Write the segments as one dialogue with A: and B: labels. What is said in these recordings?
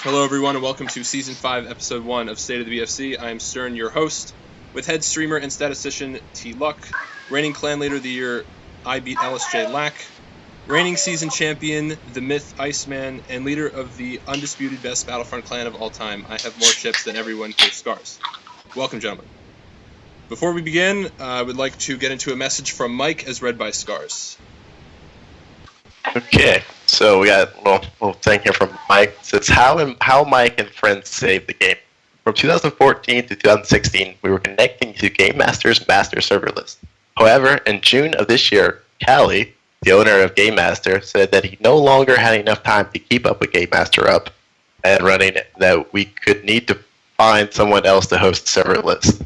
A: Hello, everyone, and welcome to Season 5, Episode 1 of State of the BFC. I am Stern, your host, with head streamer and statistician TLuck, reigning clan leader of the year, I beat TLuck, reigning season champion, the myth Iceman, and leader of the undisputed best Battlefront clan of all time. I have more ships than everyone for Scarz. Welcome, gentlemen. Before we begin, I would like to get into a message from Mike as read by Scarz.
B: Okay, so we got a little thing here from Mike. It says, how Mike and friends saved the game. From 2014 to 2016, we were connecting to Game Master's master server list. However, in June of this year, Callie, the owner of Game Master, said that he no longer had enough time to keep up with Game Master up and running, that we could need to find someone else to host the server list.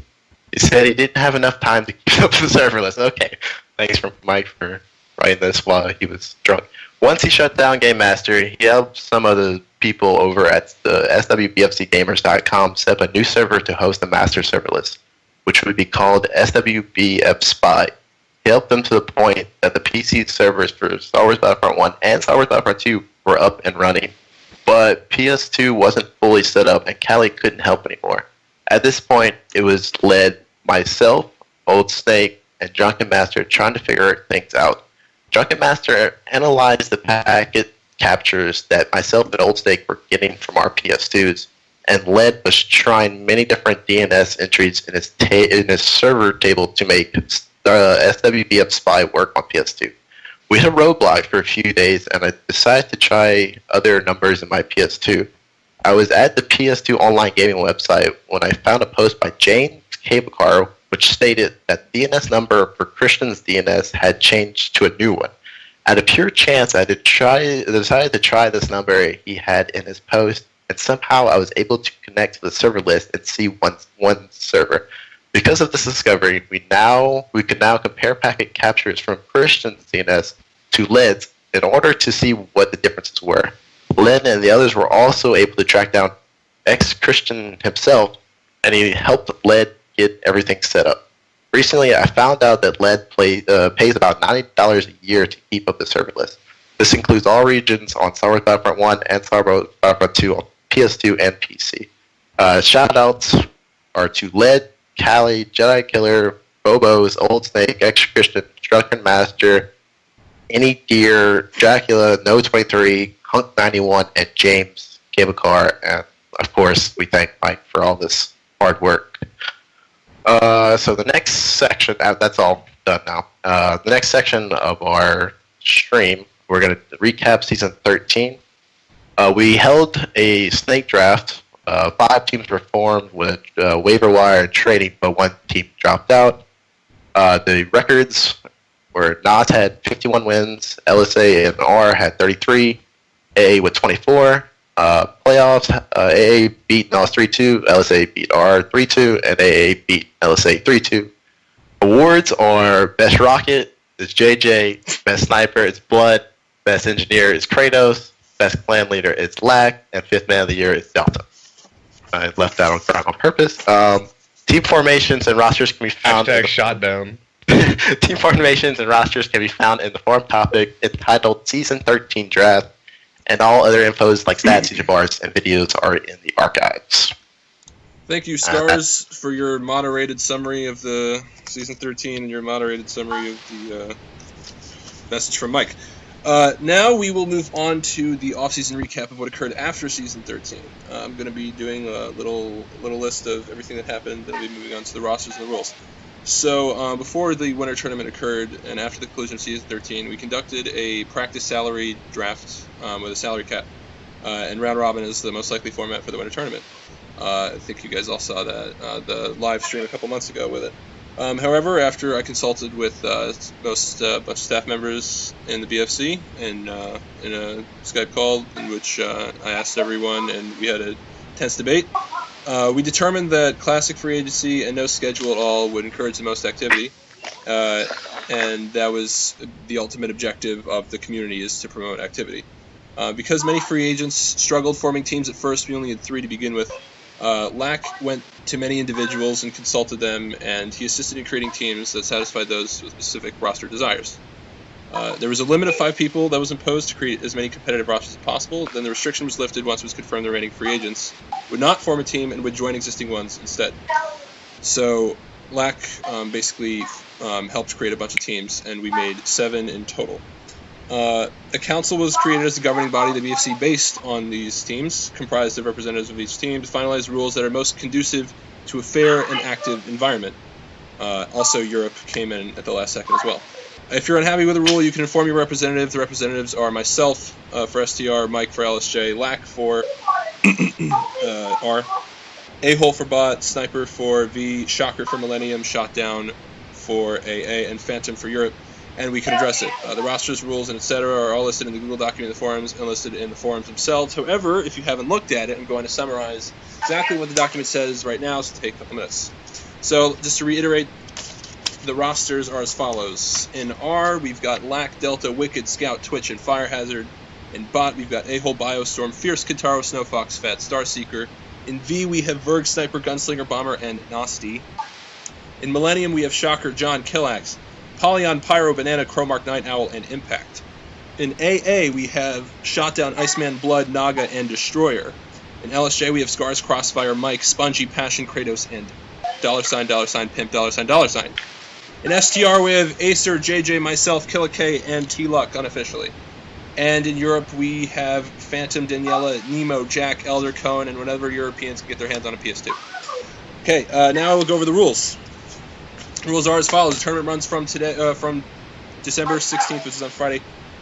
B: He said he didn't have enough time to keep up with the server list. Okay, thanks for Mike for writing this while he was drunk. Once he shut down Game Master, he helped some of the people over at the swbfcgamers.com set up a new server to host the master server list, which would be called SWBF Spy. He helped them to the point that the PC servers for Star Wars Battlefront 1 and Star Wars Battlefront 2 were up and running, but PS2 wasn't fully set up and Callie couldn't help anymore. At this point, it was led myself, Old Snake, and Drunken Master trying to figure things out. Drunken Master analyzed the packet captures that myself and Old Snake were getting from our PS2s, and Led was trying many different DNS entries in his server table to make SWBF Spy work on PS2. We hit a roadblock for a few days, and I decided to try other numbers in my PS2. I was at the PS2 online gaming website when I found a post by James Cable Car, which stated that DNS number for Christian's DNS had changed to a new one. Out of pure chance, I decided to try this number he had in his post, and somehow I was able to connect to the server list and see one server. Because of this discovery, we could now compare packet captures from Christian's DNS to Led's in order to see what the differences were. Led and the others were also able to track down ex-Christian himself, and he helped Led get everything set up. Recently, I found out that Led pays about $90 a year to keep up the server list. This includes all regions on Star Wars Battlefront 1 and Star Wars Battlefront 2 on PS2 and PC. Shoutouts are to Led, Callie, Jedi Killer, Bobos, Old Snake, Ex-Christian, Drunken Master, Any Deer, Dracula, No23, Hunk91, and James Cable Car. And, of course, we thank Mike for all this hard work. So the next section, that's all done now. The next section of our stream, we're going to recap Season 13. We held a snake draft. 5 teams were formed with waiver wire and trading, but 1 team dropped out. The records were NOS had 51 wins, LSA and R had 33, AA with 24. Playoffs, AA beat NOS 3-2, LSA beat R 3-2, and AA beat LSA 3-2. Awards are Best Rocket is JJ, Best Sniper is Blood, Best Engineer is Kratos, Best Clan Leader is Lack, and 5th Man of the Year is Delta. I left that on purpose. Team formations and rosters can be found.
C: #shotdown.
B: Team formations and rosters can be found in the forum topic entitled Season 13 Draft. And all other infos like stats, user bars, and videos are in the archives.
A: Thank you, Scarz, for your moderated summary of the Season 13 and your moderated summary of the message from Mike. Now we will move on to the off-season recap of what occurred after Season 13. I'm going to be doing a little list of everything that happened, then we'll be moving on to the rosters and the rules. So before the winter tournament occurred and after the conclusion of Season 13, we conducted a practice salary draft with a salary cap. And round robin is the most likely format for the winter tournament. I think you guys all saw that, the live stream a couple months ago with it. However, after I consulted with most bunch of staff members in the BFC in a Skype call in which I asked everyone and we had a tense debate, we determined that classic free agency and no schedule at all would encourage the most activity, and that was the ultimate objective of the community, is to promote activity. Because many free agents struggled forming teams at first, we only had 3 to begin with. Lack went to many individuals and consulted them, and he assisted in creating teams that satisfied those with specific roster desires. There was a limit of 5 people that was imposed to create as many competitive rosters as possible. Then the restriction was lifted once it was confirmed the remaining free agents would not form a team and would join existing ones instead. So TLuck basically helped create a bunch of teams, and we made 7 in total. A council was created as the governing body of the BFC based on these teams, comprised of representatives of each team, to finalize rules that are most conducive to a fair and active environment. Also, Europe came in at the last second as well. If you're unhappy with a rule, you can inform your representative. The representatives are myself for STR, Mike for LSJ, TLuck for R, A-Hole for Bot, Sniper for V, Shocker for Millennium, Shotdown for AA, and Phantom for Europe, and we can address it. The rosters, rules, and etc. are all listed in the Google document in the forums and listed in the forums themselves. However, if you haven't looked at it, I'm going to summarize exactly what the document says right now, so take a couple minutes. So, just to reiterate, the rosters are as follows. In R, we've got TLuck, Delta, Wicked, Scout, Twitch, and Fire Hazard. In Bot, we've got A-Hole, Biostorm, Fierce, Kintaro, Snowfox, Fat, Starseeker. In V, we have Verg, Sniper, Gunslinger, Bomber, and Nasty. In Millennium, we have Shocker, John, Killax, Polyon, Pyro, Banana, Cromark, Night Owl, and Impact. In AA, we have Shotdown, Iceman, Blood, Naga, and Destroyer. In LSJ, we have Scarz, Crossfire, Mike, Spongy, Passion, Kratos, and $$, Pimp, $$. In STR, we have Acer, JJ, myself, K, and TLuck unofficially. And in Europe, we have Phantom, Daniela, Nemo, Jack, Elder, Cone, and whenever Europeans can get their hands on a PS2. Okay, now we'll go over the rules. The rules are as follows. The tournament runs from December 16th, which is on Friday,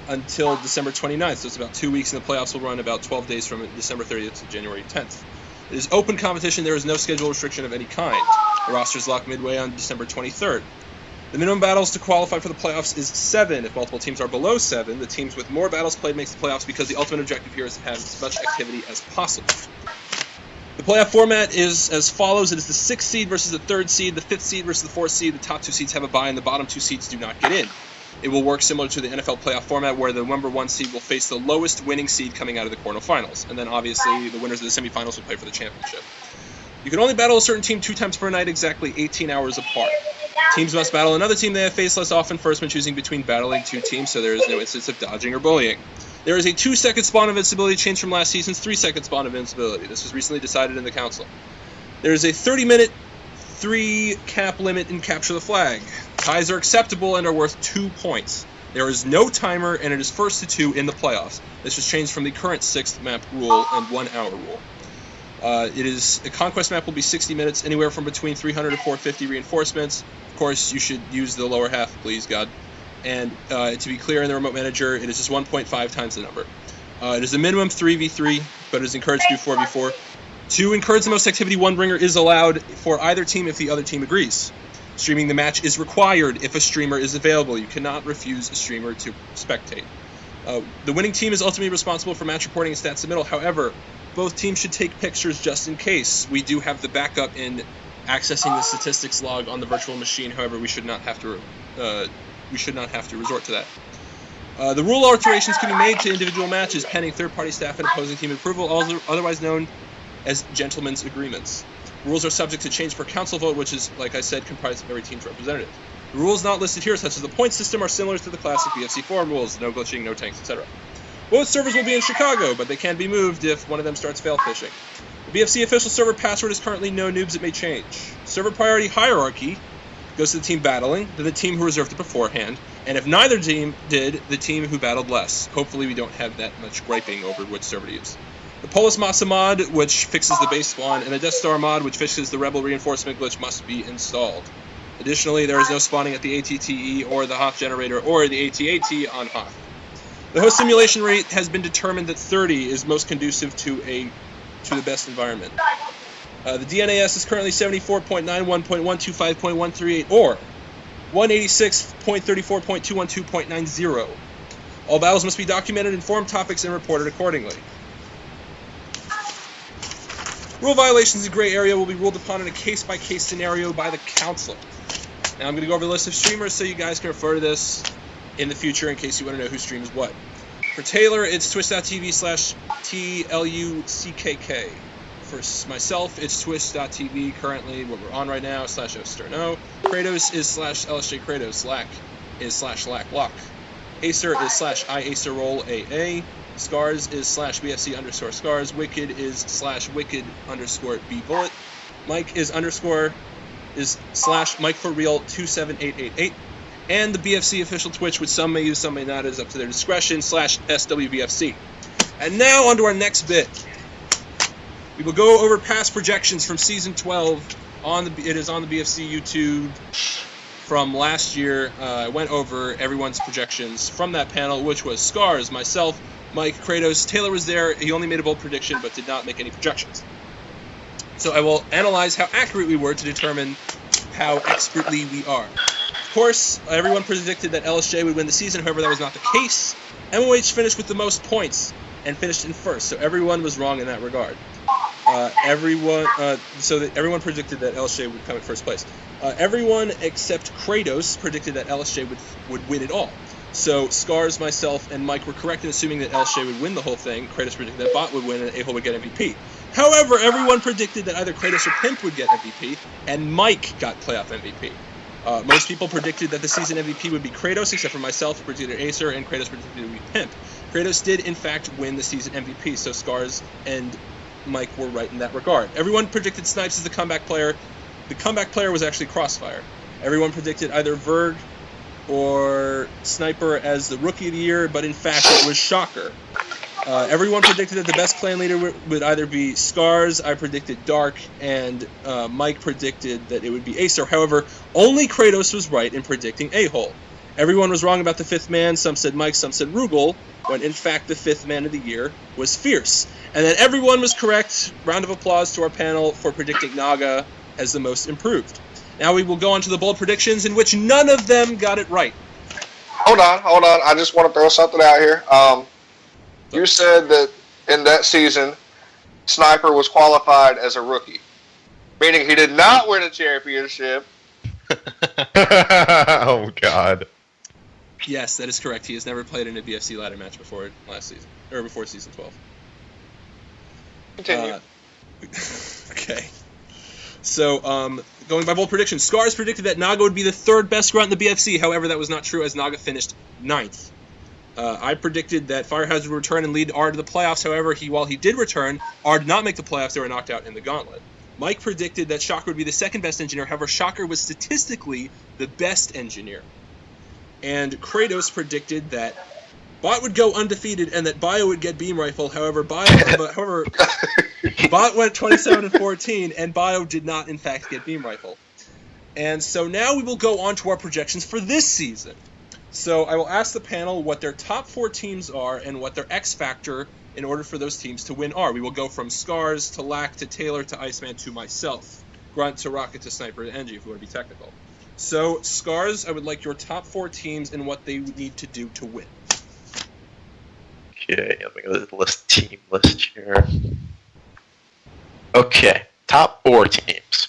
A: until December 29th. So it's about 2 weeks, and the playoffs will run about 12 days from December 30th to January 10th. It is open competition. There is no schedule restriction of any kind. The rosters lock midway on December 23rd. The minimum battles to qualify for the playoffs is 7. If multiple teams are below 7, the teams with more battles played makes the playoffs, because the ultimate objective here is to have as much activity as possible. The playoff format is as follows. It is the 6th seed versus the 3rd seed, the 5th seed versus the 4th seed. The top 2 seeds have a bye, and the bottom 2 seeds do not get in. It will work similar to the NFL playoff format, where the number 1 seed will face the lowest winning seed coming out of the quarterfinals. And then, obviously, the winners of the semifinals will play for the championship. You can only battle a certain team 2 times per night, exactly 18 hours apart. Teams must battle another team they have faced less often first when choosing between battling 2 teams, so there is no instance of dodging or bullying. There is a 2-second spawn invincibility change from last season's 3-second spawn invincibility. This was recently decided in the council. There is a 30-minute 3 cap limit in Capture the Flag. Ties are acceptable and are worth 2 points. There is no timer, and it is 1st to 2 in the playoffs. This was changed from the current 6th map rule and 1-hour rule. A conquest map will be 60 minutes, anywhere from between 300 to 450 reinforcements. Of course, you should use the lower half, please, God. And to be clear, in the remote manager, it is just 1.5 times the number. It is a minimum 3v3, but it is encouraged to do 4v4. To encourage the most activity, 1 bringer is allowed for either team if the other team agrees. Streaming the match is required if a streamer is available. You cannot refuse a streamer to spectate. The winning team is ultimately responsible for match reporting and stat submittal. However, both teams should take pictures just in case. We do have the backup in accessing the statistics log on the virtual machine. However, we should not have to resort to that. The rule alterations can be made to individual matches pending third-party staff and opposing team approval, otherwise known as gentlemen's agreements. Rules are subject to change per council vote, which is, like I said, comprised of every team's representative. The rules not listed here, such as the point system, are similar to the classic BFC forum rules: no glitching, no tanks, etc. Both servers will be in Chicago, but they can be moved if one of them starts fail phishing. The BFC official server password is currently no noobs. It may change. Server priority hierarchy goes to the team battling, then the team who reserved it beforehand, and if neither team did, the team who battled less. Hopefully we don't have that much griping over which server to use. The Polis Masa mod, which fixes the base spawn, and the Death Star mod, which fixes the Rebel reinforcement glitch, must be installed. Additionally, there is no spawning at the ATTE or the Hoth generator or the ATAT on Hoth. The host simulation rate has been determined that 30 is most conducive to the best environment. The DNAS is currently 74.91.125.138 or 186.34.212.90. All battles must be documented, informed topics, and reported accordingly. Rule violations in gray area will be ruled upon in a case-by-case scenario by the council. Now I'm going to go over the list of streamers so you guys can refer to this in the future in case you want to know who streams what. For Taylor, it's twitch.tv/TLuckk. For myself, it's twitch.tv, currently what we're on right now, /osterno. Kratos is /LSJ Kratos. TLuck is /LackLuck. Acer is /IAcerrollAA. Scarz is /BFC_Scarz. Wicked is /Wicked_BBullet. Mike is /Mike4Real27888. And the BFC official Twitch, which some may use, some may not, is up to their discretion, /SWBFC. And now on to our next bit. We will go over past projections from Season 12. It is on the BFC YouTube from last year. I went over everyone's projections from that panel, which was Scarz, myself, Mike, Kratos. Taylor was there. He only made a bold prediction, but did not make any projections. So I will analyze how accurate we were to determine how expertly we are. Of course, everyone predicted that LSJ would win the season. However, that was not the case. MOH finished with the most points and finished in first, so everyone was wrong in that regard. Everyone predicted that LSJ would come in first place. Everyone except Kratos predicted that LSJ would win it all. So Scarz, myself, and Mike were correct in assuming that LSJ would win the whole thing. Kratos predicted that Bot would win and A-Hole would get MVP. However, everyone predicted that either Kratos or Pimp would get MVP, and Mike got playoff MVP. Most people predicted that the season MVP would be Kratos, except for myself, who predicted Acer, and Kratos predicted it would be Pimp. Kratos did, in fact, win the season MVP, so Scarz and Mike were right in that regard. Everyone predicted Snipes as the comeback player. The comeback player was actually Crossfire. Everyone predicted either Verg or Sniper as the Rookie of the Year, but in fact it was Shocker. Everyone predicted that the best clan leader would either be Scarz. I predicted Dark, and Mike predicted that it would be Acer. However, only Kratos was right in predicting A-Hole. Everyone was wrong about the fifth man. Some said Mike, some said Rugal, when in fact the fifth man of the year was Fierce. And then everyone was correct. Round of applause to our panel for predicting Naga as the most improved. Now we will go on to the bold predictions, in which none of them got it right.
C: Hold on. I just want to throw something out here. You said that in that season, Sniper was qualified as a rookie, meaning he did not win a championship.
B: Oh, God.
A: Yes, that is correct. He has never played in a BFC ladder match before before season 12.
C: Continue.
A: Okay. So, going by bold predictions, Scarz predicted that Naga would be the third best grunt in the BFC. However, that was not true, as Naga finished 9th. I predicted that Firehazard would return and lead R to the playoffs. However, while he did return, R did not make the playoffs. They were knocked out in the gauntlet. Mike predicted that Shocker would be the second best engineer. However, Shocker was statistically the best engineer. And Kratos predicted that Bot would go undefeated and that Bio would get Beam Rifle. However, Bot went 27-14, and Bio did not, in fact, get Beam Rifle. And so now we will go on to our projections for this season. So I will ask the panel what their top 4 teams are and what their X factor in order for those teams to win are. We will go from Scarz to Lack to Taylor to Iceman to myself. Grunt to Rocket to Sniper to Engie, if we want to be technical. So, Scarz, I would like your top 4 teams and what they need to do to win.
B: Okay, let me go to the team list here. Okay, top 4 teams.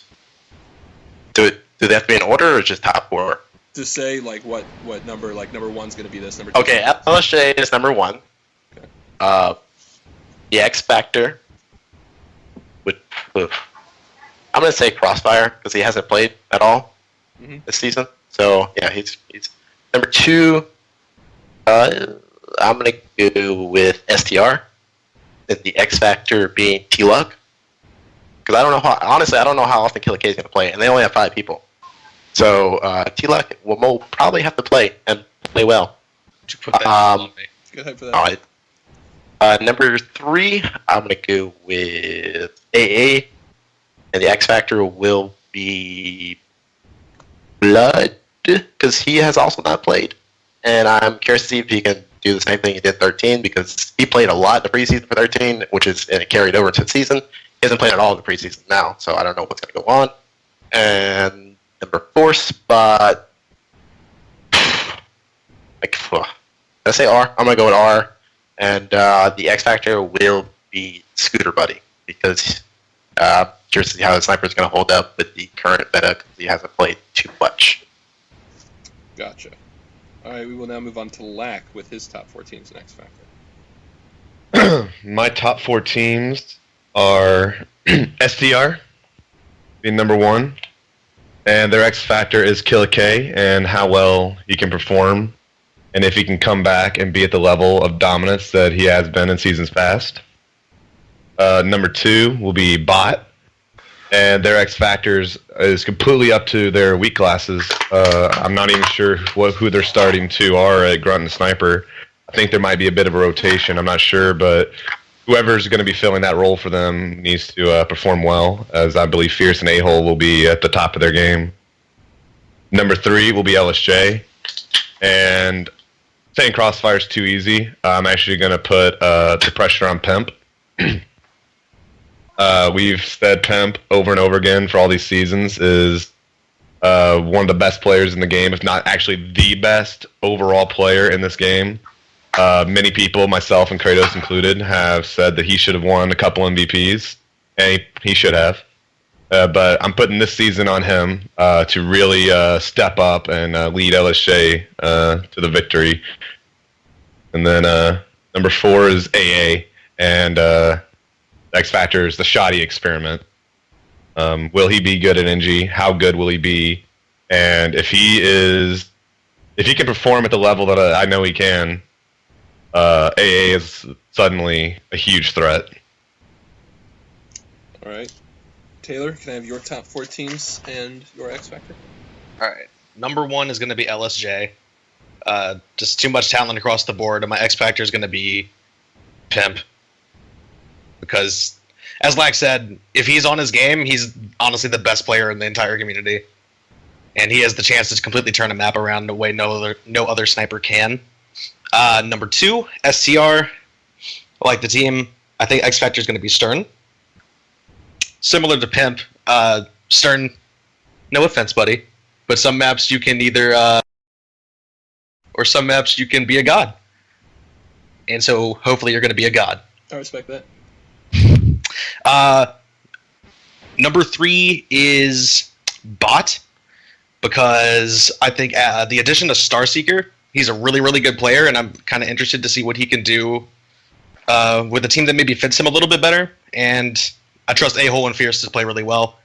B: Do they have to be in order or just top 4?
A: To say like what number, like number 1's going to be this, number 2.
B: Okay, LSJ is number 1.
A: Okay.
B: The X Factor I'm going to say Crossfire because he hasn't played at all this season. So yeah, he's number 2. I'm going to go with STR, and the X Factor being TLuck. Because I don't know how often Killer K is going to play, and they only have 5 people. So TLuck will probably have to play and play well.
D: You put that on me.
A: Good hype for that.
B: All right. Number 3, I'm going to go with AA, and the X Factor will be Blood, because he has also not played. And I'm curious to see if he can do the same thing he did in 13, because he played a lot in the preseason for 13, and it carried over to the season. He hasn't played at all in the preseason now, so I don't know what's going to go on. And number 4 spot, I say R. I'm going to go with R. And the X Factor will be Scooter Buddy, because I'm curious to see how the Sniper is going to hold up with the current meta, because he hasn't played too much.
A: Gotcha. All right, we will now move on to Lack with his top 4 teams in X
D: Factor. My top 4 teams are SDR, being number 1, and their X Factor is Killer K and how well he can perform and if he can come back and be at the level of dominance that he has been in seasons past. Number 2 will be Bot, and their X factors is completely up to their weak classes. I'm not even sure who their starting 2 are at Grunt and Sniper. I think there might be a bit of a rotation. I'm not sure, but whoever's going to be filling that role for them needs to perform well, as I believe Fierce and A-Hole will be at the top of their game. Number 3 will be LSJ, and saying Crossfire is too easy. I'm actually going to put the pressure on Pimp. We've said Pimp over and over again for all these seasons is one of the best players in the game, if not actually the best overall player in this game. Many people, myself and Kratos included, have said that he should have won a couple MVPs, and he should have. But I'm putting this season on him to really step up and lead LSJ to the victory. And then number 4 is AA, and X Factor is the shoddy experiment. Will he be good at NG? How good will he be? And if he can perform at the level that I know he can, AA is suddenly a huge threat.
A: All right. Taylor, can I have your top 4 teams and your X Factor?
E: All right. Number 1 is going to be LSJ. Just too much talent across the board, and my X Factor is going to be Pimp. Because, as Lack said, if he's on his game, he's honestly the best player in the entire community. And he has the chance to completely turn a map around in a way no other sniper can. Number 2, STR. Like the team, I think X Factor is going to be Stern. Similar to Pimp, Stern, no offense, buddy, but some maps you can either, or some maps you can be a god. And so hopefully you're going to be a god.
A: I respect that.
E: Number 3 is Bot, because I think the addition of Starseeker, he's a really, really good player, and I'm kind of interested to see what he can do with a team that maybe fits him a little bit better. And I trust A-Hole and Fierce to play really well.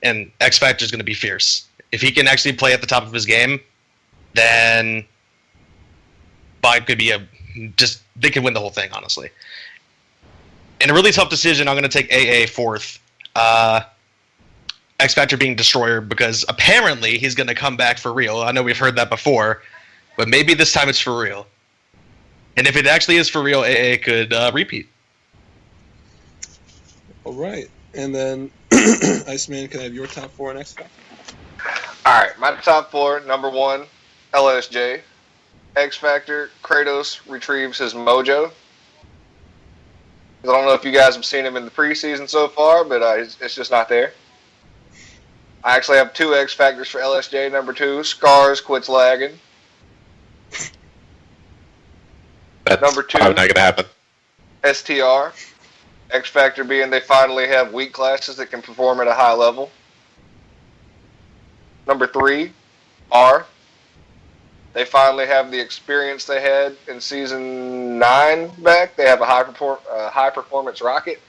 E: And X Factor is going to be Fierce. If he can actually play at the top of his game, then Bot could be they could win the whole thing, honestly. In a really tough decision, I'm going to take AA 4th. X Factor being Destroyer, because apparently he's going to come back for real. I know we've heard that before, but maybe this time it's for real. And if it actually is for real, AA could repeat.
A: All right. And then, Iceman, can I have your top 4 and X Factor?
C: All right, my top 4. Number 1, LSJ. X Factor, Kratos retrieves his mojo. I don't know if you guys have seen him in the preseason so far, but it's just not there. I actually have 2 X Factors for LSJ. Number 2, Scarz quits lagging.
B: That's
C: Number 2,
B: probably not going to happen.
C: STR. X Factor being they finally have weak classes that can perform at a high level. Number 3, R. They finally have the experience they had in Season 9 back. They have a high-performance rocket.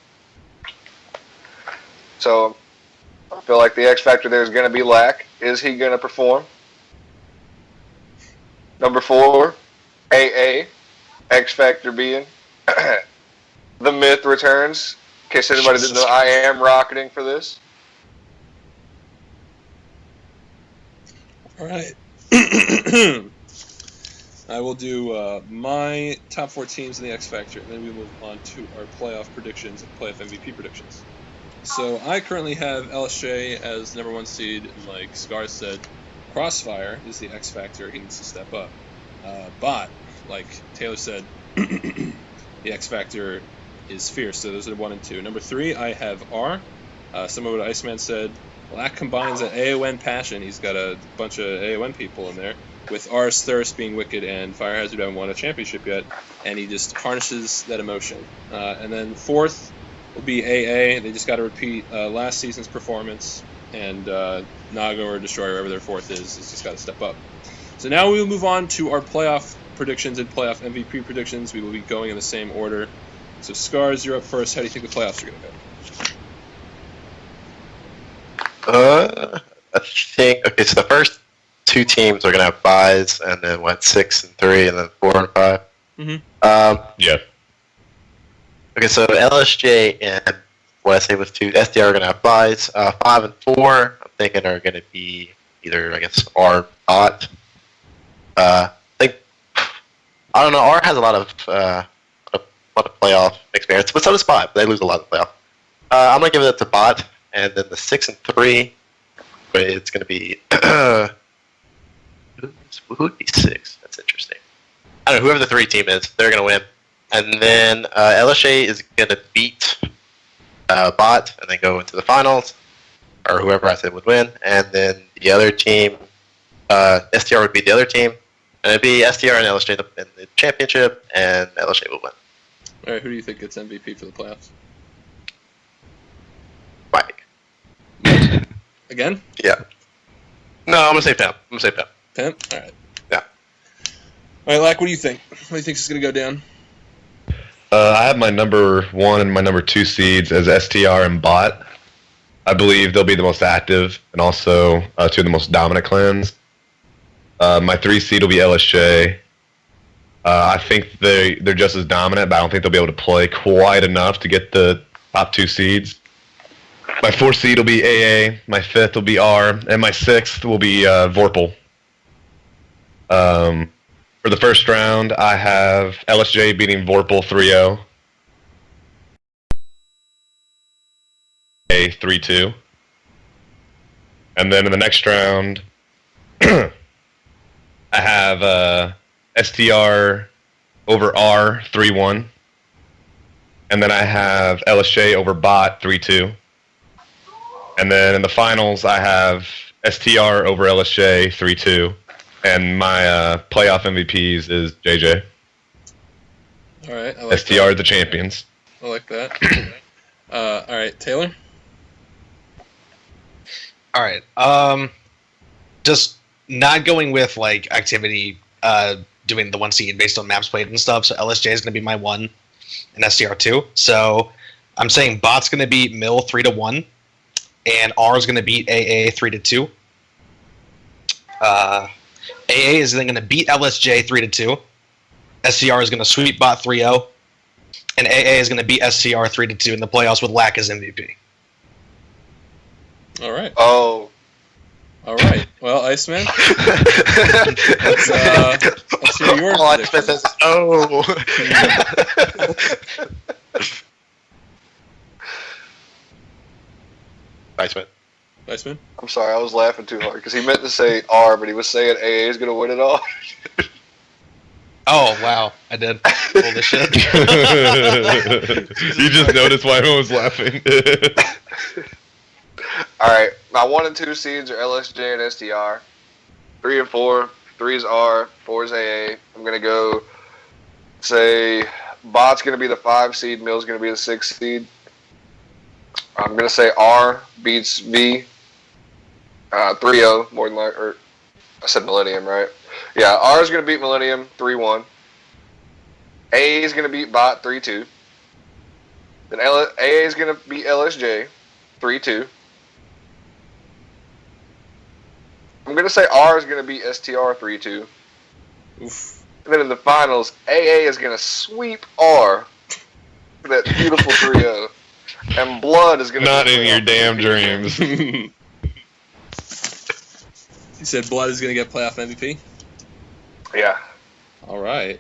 C: So I feel like the X Factor there is going to be Lack. Is he going to perform? Number 4, AA. X Factor being the myth returns. In case anybody didn't know, I am rocketing for this.
A: All right. I will do my top 4 teams in the X Factor, and then we move on to our playoff predictions and playoff MVP predictions. So I currently have LSJ as the number 1 seed, and like Scarz said, Crossfire is the X Factor. He needs to step up. Bot, like Taylor said, the X Factor is Fierce. So those are 1 and 2. Number 3, I have R. Some of what Iceman said. Lack combines an AON passion. He's got a bunch of AON people in there. With R's Thirst being Wicked and Fire Hazard haven't won a championship yet, and he just harnesses that emotion. And then 4th will be AA. They just got to repeat last season's performance, and Naga or Destroyer, wherever their 4th is just got to step up. So now we will move on to our playoff predictions and playoff MVP predictions. We will be going in the same order. So Scarz, you're up first. How do you think the playoffs are going to go?
B: I think, okay, so the first two teams are going to have byes, and then 6 and 3, and then 4 and 5.
A: Mm-hmm.
D: Yeah.
B: Okay, so LSJ and what I say was 2 SDR are going to have byes. 5 and 4, I'm thinking are going to be either, I guess, R bot. I don't know. R has a lot of playoff experience, but so does bot. But they lose a lot of playoff. I'm gonna give it to bot, and then the 6 and 3. But it's gonna be who would be 6? That's interesting. I don't know. Whoever the 3 team is, they're gonna win. And then LSA is gonna beat bot, and then go into the finals, or whoever I said would win. And then the other team, STR would be the other team. And it'd be STR and LSJ in the championship, and LSJ will win.
A: All right, who do you think gets MVP for the playoffs?
B: Mike.
A: Again?
B: Yeah. No, I'm gonna say Pimp.
A: Pimp? All right.
B: Yeah.
A: All right, Lack, what do you think? What do you think is going to go down?
D: I have my number 1 and my number 2 seeds as STR and Bot. I believe they'll be the most active and also 2 of the most dominant clans. My 3 seed will be LSJ. I think they're just as dominant, but I don't think they'll be able to play quite enough to get the top 2 seeds. My 4th seed will be AA, my 5th will be R, and my 6th will be Vorpal. For the first round, I have LSJ beating Vorpal 3-0. A 3-2. And then in the next round, I have STR over R 3-1. And then I have LSJ over Bot 3-2. And then in the finals, I have STR over LSJ 3-2. And my playoff MVPs is JJ.
A: All right. I like
D: STR
A: that.
D: the champions.
A: I like that. All right, Taylor?
E: All right. Just not going with like activity, doing the 1 seed based on maps played and stuff. So LSJ is going to be my 1 and STR 2. So I'm saying Bot's going to beat Mill 3-1, and R is going to beat AA 3-2. AA is then going to beat LSJ 3-2. SCR is going to sweep Bot 3-0, and AA is going to beat SCR 3-2 in the playoffs with Lack as MVP.
A: All right.
C: Oh.
A: All right. Well, Iceman, let's hear your
B: All I
A: prediction.
B: says, oh. Iceman.
A: Iceman?
C: I'm sorry, I was laughing too hard because he meant to say R, but he was saying AA is going to win it all.
E: Oh, wow. I did. Holy shit.
D: You just noticed why I was laughing.
C: All right, my 1 and 2 seeds are LSJ and STR. 3 and 4, 3 is R, 4 is AA. I'm gonna go say Bot's gonna be the 5 seed, Mill's gonna be the 6 seed. I'm gonna say R beats V 3-0 more than like, or I said Millennium, right? Yeah, R is gonna beat Millennium 3-1. AA is gonna beat Bot 3-2. Then AA is gonna beat LSJ 3-2. I'm going to say R is going to beat STR 3-2.
A: Oof.
C: And then in the finals, AA is going to sweep R for that beautiful 3-0. And Blood is going to
D: Not in your damn dreams.
A: You said Blood is going to get playoff MVP?
C: Yeah.
A: All right.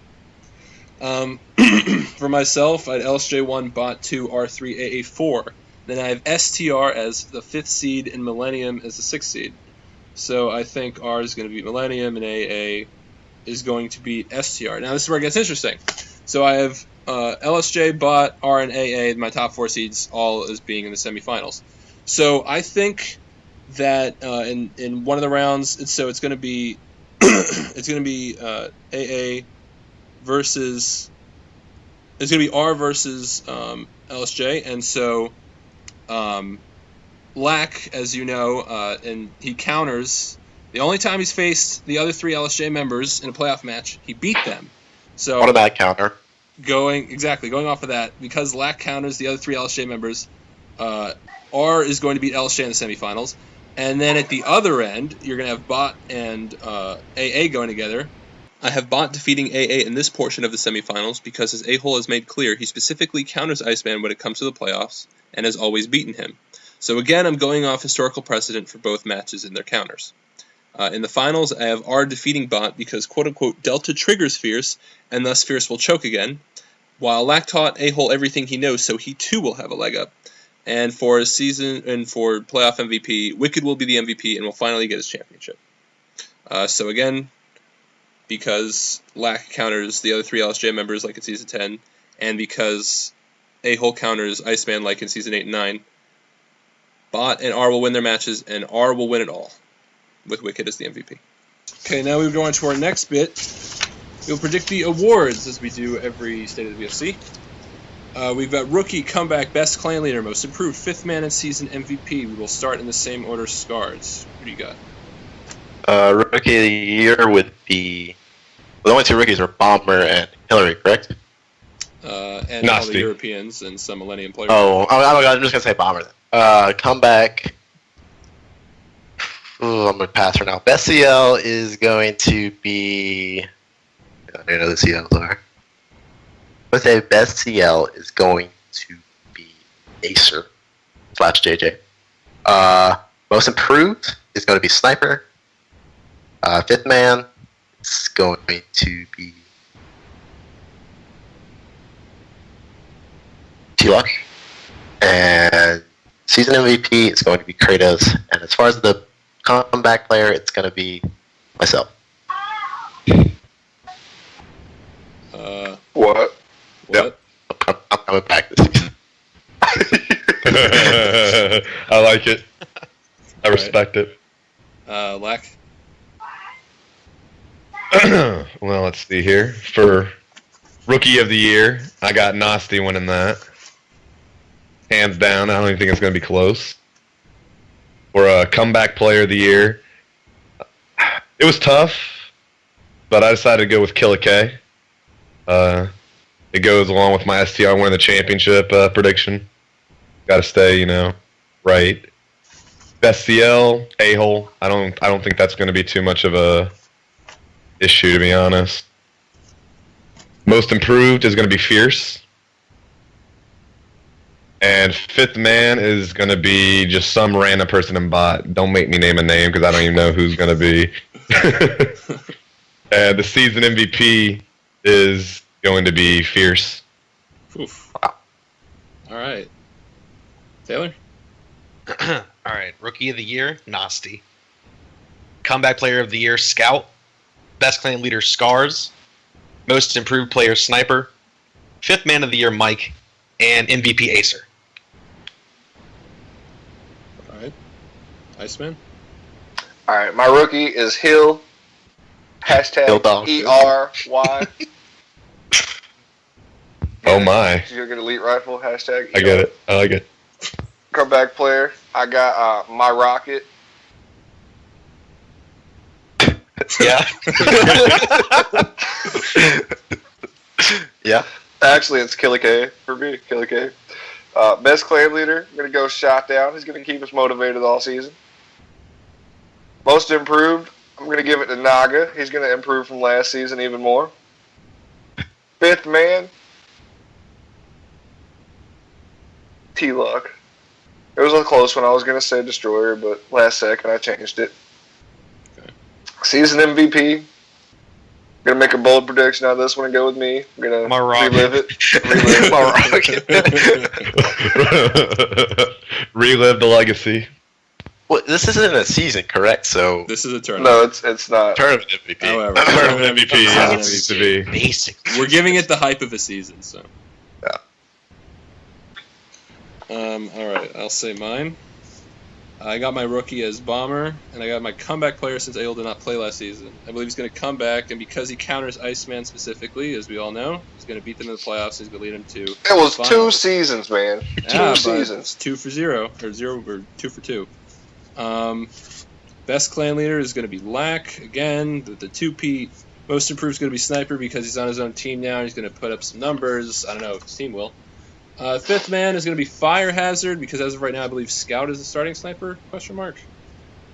A: For myself, I had LSJ 1, Bot 2, R3, AA 4. Then I have STR as the 5th seed and Millennium as the 6th seed. So I think R is going to beat Millennium and AA is going to beat STR. Now this is where it gets interesting. So I have LSJ, Bot, R, and AA, my top 4 seeds, all as being in the semifinals. So I think that in one of the rounds, it's going to be AA versus it's going to be R versus LSJ, and so. Lack, as you know, and he counters. The only time he's faced the other 3 LSJ members in a playoff match, he beat them. So
B: Automatic counter.
A: going off of that, because Lack counters the other 3 LSJ members, R is going to beat LSJ in the semifinals, And then at the other end, you're going to have Bot and AA going together. I have Bot defeating AA in this portion of the semifinals because, as A-Hole has made clear, he specifically counters Iceman when it comes to the playoffs and has always beaten him. So again, I'm going off historical precedent for both matches in their counters. In the finals, I have R defeating Bot because, quote-unquote, Delta triggers Fierce, and thus Fierce will choke again, while Lack taught A-Hole everything he knows, so he too will have a leg up. And for season and for playoff MVP, Wicked will be the MVP and will finally get his championship. So again, because Lack counters the other 3 LSJ members like in Season 10, and because A-Hole counters Iceman like in Season 8 and 9, Bot and R will win their matches, and R will win it all, with Wicked as the MVP. Okay, now we go on to our next bit. We'll predict the awards, as we do every State of the BFC. We've got Rookie, Comeback, Best Clan Leader, Most Improved, 5th Man and Season MVP. We will start in the same order, Scarz. What do you got?
B: Rookie of the Year would be... The only 2 rookies are Bomber and Hillary, correct?
A: And all
D: Nasty.
A: the Europeans and some Millennium players.
B: Oh, I'm just going to say Bomber then. Comeback... Ooh, I'm going to pass for now. Best CL is going to be... I don't know who the CLs are. I would say best CL is going to be Acer / JJ. Most improved is going to be Sniper. 5th Man is going to be TLuck. And season MVP is going to be Kratos. And as far as the comeback player, it's going to be myself.
C: What?
B: Yep. I'm coming back this season.
D: I like it. I respect it.
A: Lack?
D: Well, let's see here. For Rookie of the Year, I got Nasty winning that. Hands down. I don't even think it's going to be close. For a Comeback Player of the Year, it was tough, but I decided to go with Killa K. It goes along with my STR winning the championship prediction. Got to stay, right. Best CL, A-Hole. I don't think that's going to be too much of a issue, to be honest. Most improved is going to be Fierce. And 5th Man is going to be just some random person in Bot. Don't make me name a name because I don't even know who's going to be. And the season MVP is going to be Fierce.
A: Oof. All right. Taylor?
E: All right. Rookie of the Year, Nasty. Comeback Player of the Year, Scout. Best Clan Leader, Scarz. Most Improved Player, Sniper. 5th Man of the Year, Mike. And MVP, Acer.
A: All right. Iceman?
C: All right, my rookie is Hill.
B: Hill dog.
C: ERY.
D: Oh my.
C: You're going to elite rifle. Hashtag.
D: I get it. I like it.
C: Comeback player. I got my rocket.
E: Yeah.
B: Yeah.
C: Actually, it's Killa K for me. Killa K. Best clan leader. I'm going to go Shot Down. He's going to keep us motivated all season. Most improved. I'm going to give it to Naga. He's going to improve from last season even more. 5th Man. TLuck. It was a close one. I was going to say Destroyer, but last second I changed it.
A: Okay.
C: Season MVP. I'm going to make a bold prediction out of this one and go with me. I'm going to relive it. Relive my rocket.
D: Relive the legacy.
B: Well, this isn't a season, correct? So
A: This is a tournament.
C: No, it's not.
B: tournament MVP.
A: However,
D: Tournament MVP, yeah,
E: It's
D: needs to be.
E: basic.
A: we're giving it the hype of a season, so.
B: Yeah.
A: All right, I'll say mine. I got my rookie as Bomber, and I got my comeback player since Ale did not play last season. I believe he's going to come back, and because he counters Iceman specifically, as we all know, he's going to beat them in the playoffs. He's going to lead them to.
C: It was
A: finals.
C: 2 seasons, man.
A: Yeah,
C: Two
A: but
C: seasons.
A: it's 2 for 0 or 0 or 2 for 2. Best clan leader is going to be Lack again. The 2-peat. Most improved is going to be Sniper because he's on his own team now. He's going to put up some numbers. I don't know if his team will. 5th man is going to be Fire Hazard because as of right now, I believe Scout is the starting sniper? Question mark.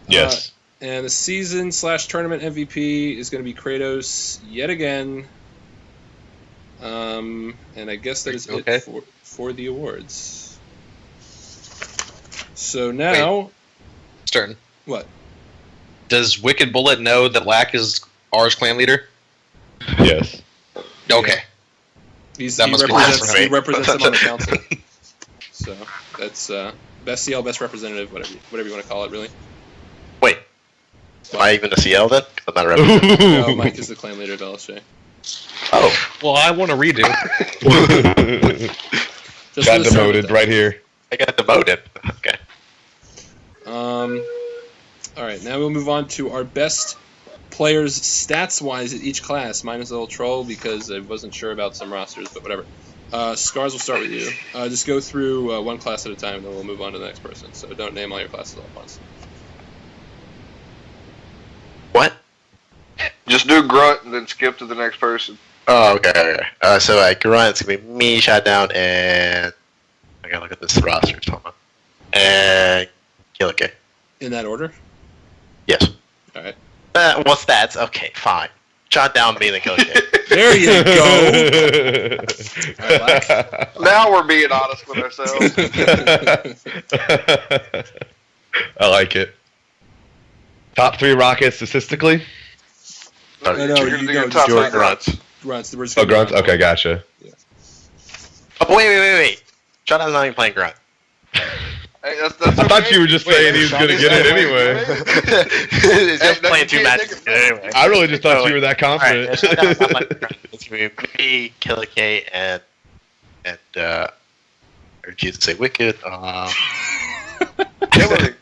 D: Yes.
A: And the season/tournament MVP is going to be Kratos yet again. And I guess that is
E: Okay.
A: it for the awards. So now,
E: Stern.
A: what?
E: Does Wicked Bullet know that Lack is R's clan leader?
D: Yes.
E: Okay.
A: He
E: That must be
B: blasphemy.
A: represents him on the council. So that's best CL, best representative, whatever you want to call it, really.
B: Wait, am I even a CL then? 'Cause I'm not a representative.
A: No, Mike is the clan leader of LSJ.
B: Oh,
E: Well, I want to redo.
A: Just
D: Got
A: for the sound of
D: demoted
A: that.
D: right here.
B: I got demoted. Okay.
A: All right, now we'll move on to our best players stats-wise at each class, minus a little troll because I wasn't sure about some rosters, but whatever. Scarz, will start with you. Just go through one class at a time, then we'll move on to the next person. So don't name all your classes all at once.
B: What?
C: Just do grunt and then skip to the next person.
B: Oh, okay. So Grunt, it's gonna be me, Shotdown, and I gotta look at this roster. Hold on. And Killick.
A: In that order?
B: Yes.
A: All right.
B: Well, stats. Okay, fine. Shotdown, me, then Killick.
A: There you go. All right, Lack.
C: Now we're being honest with ourselves.
D: I like it. Top 3 rockets statistically?
A: No,
C: You're
A: you
C: gonna do
A: know,
C: your
A: just
C: top
A: do
C: three
A: it.
C: grunts.
A: Grunts. We're just
D: Oh,
A: gonna
D: grunts?
A: go
D: Okay, gotcha.
B: Oh, wait. Shotdown's not even playing Grunt.
C: Hey, that's
D: I thought you were just saying he was
C: Sean,
D: going to
C: is
D: get
C: that
D: it
C: right?
D: anyway.
B: He's just
C: Hey,
B: playing
C: you
B: 2
C: can't
B: matches
C: take it
B: anyway.
D: I really just thought you were that
B: Alright,
D: confident.
B: Shotdown's not playing Grunt. It's gonna be me, Killick, and or Jesus say Wicked.
C: Hillary.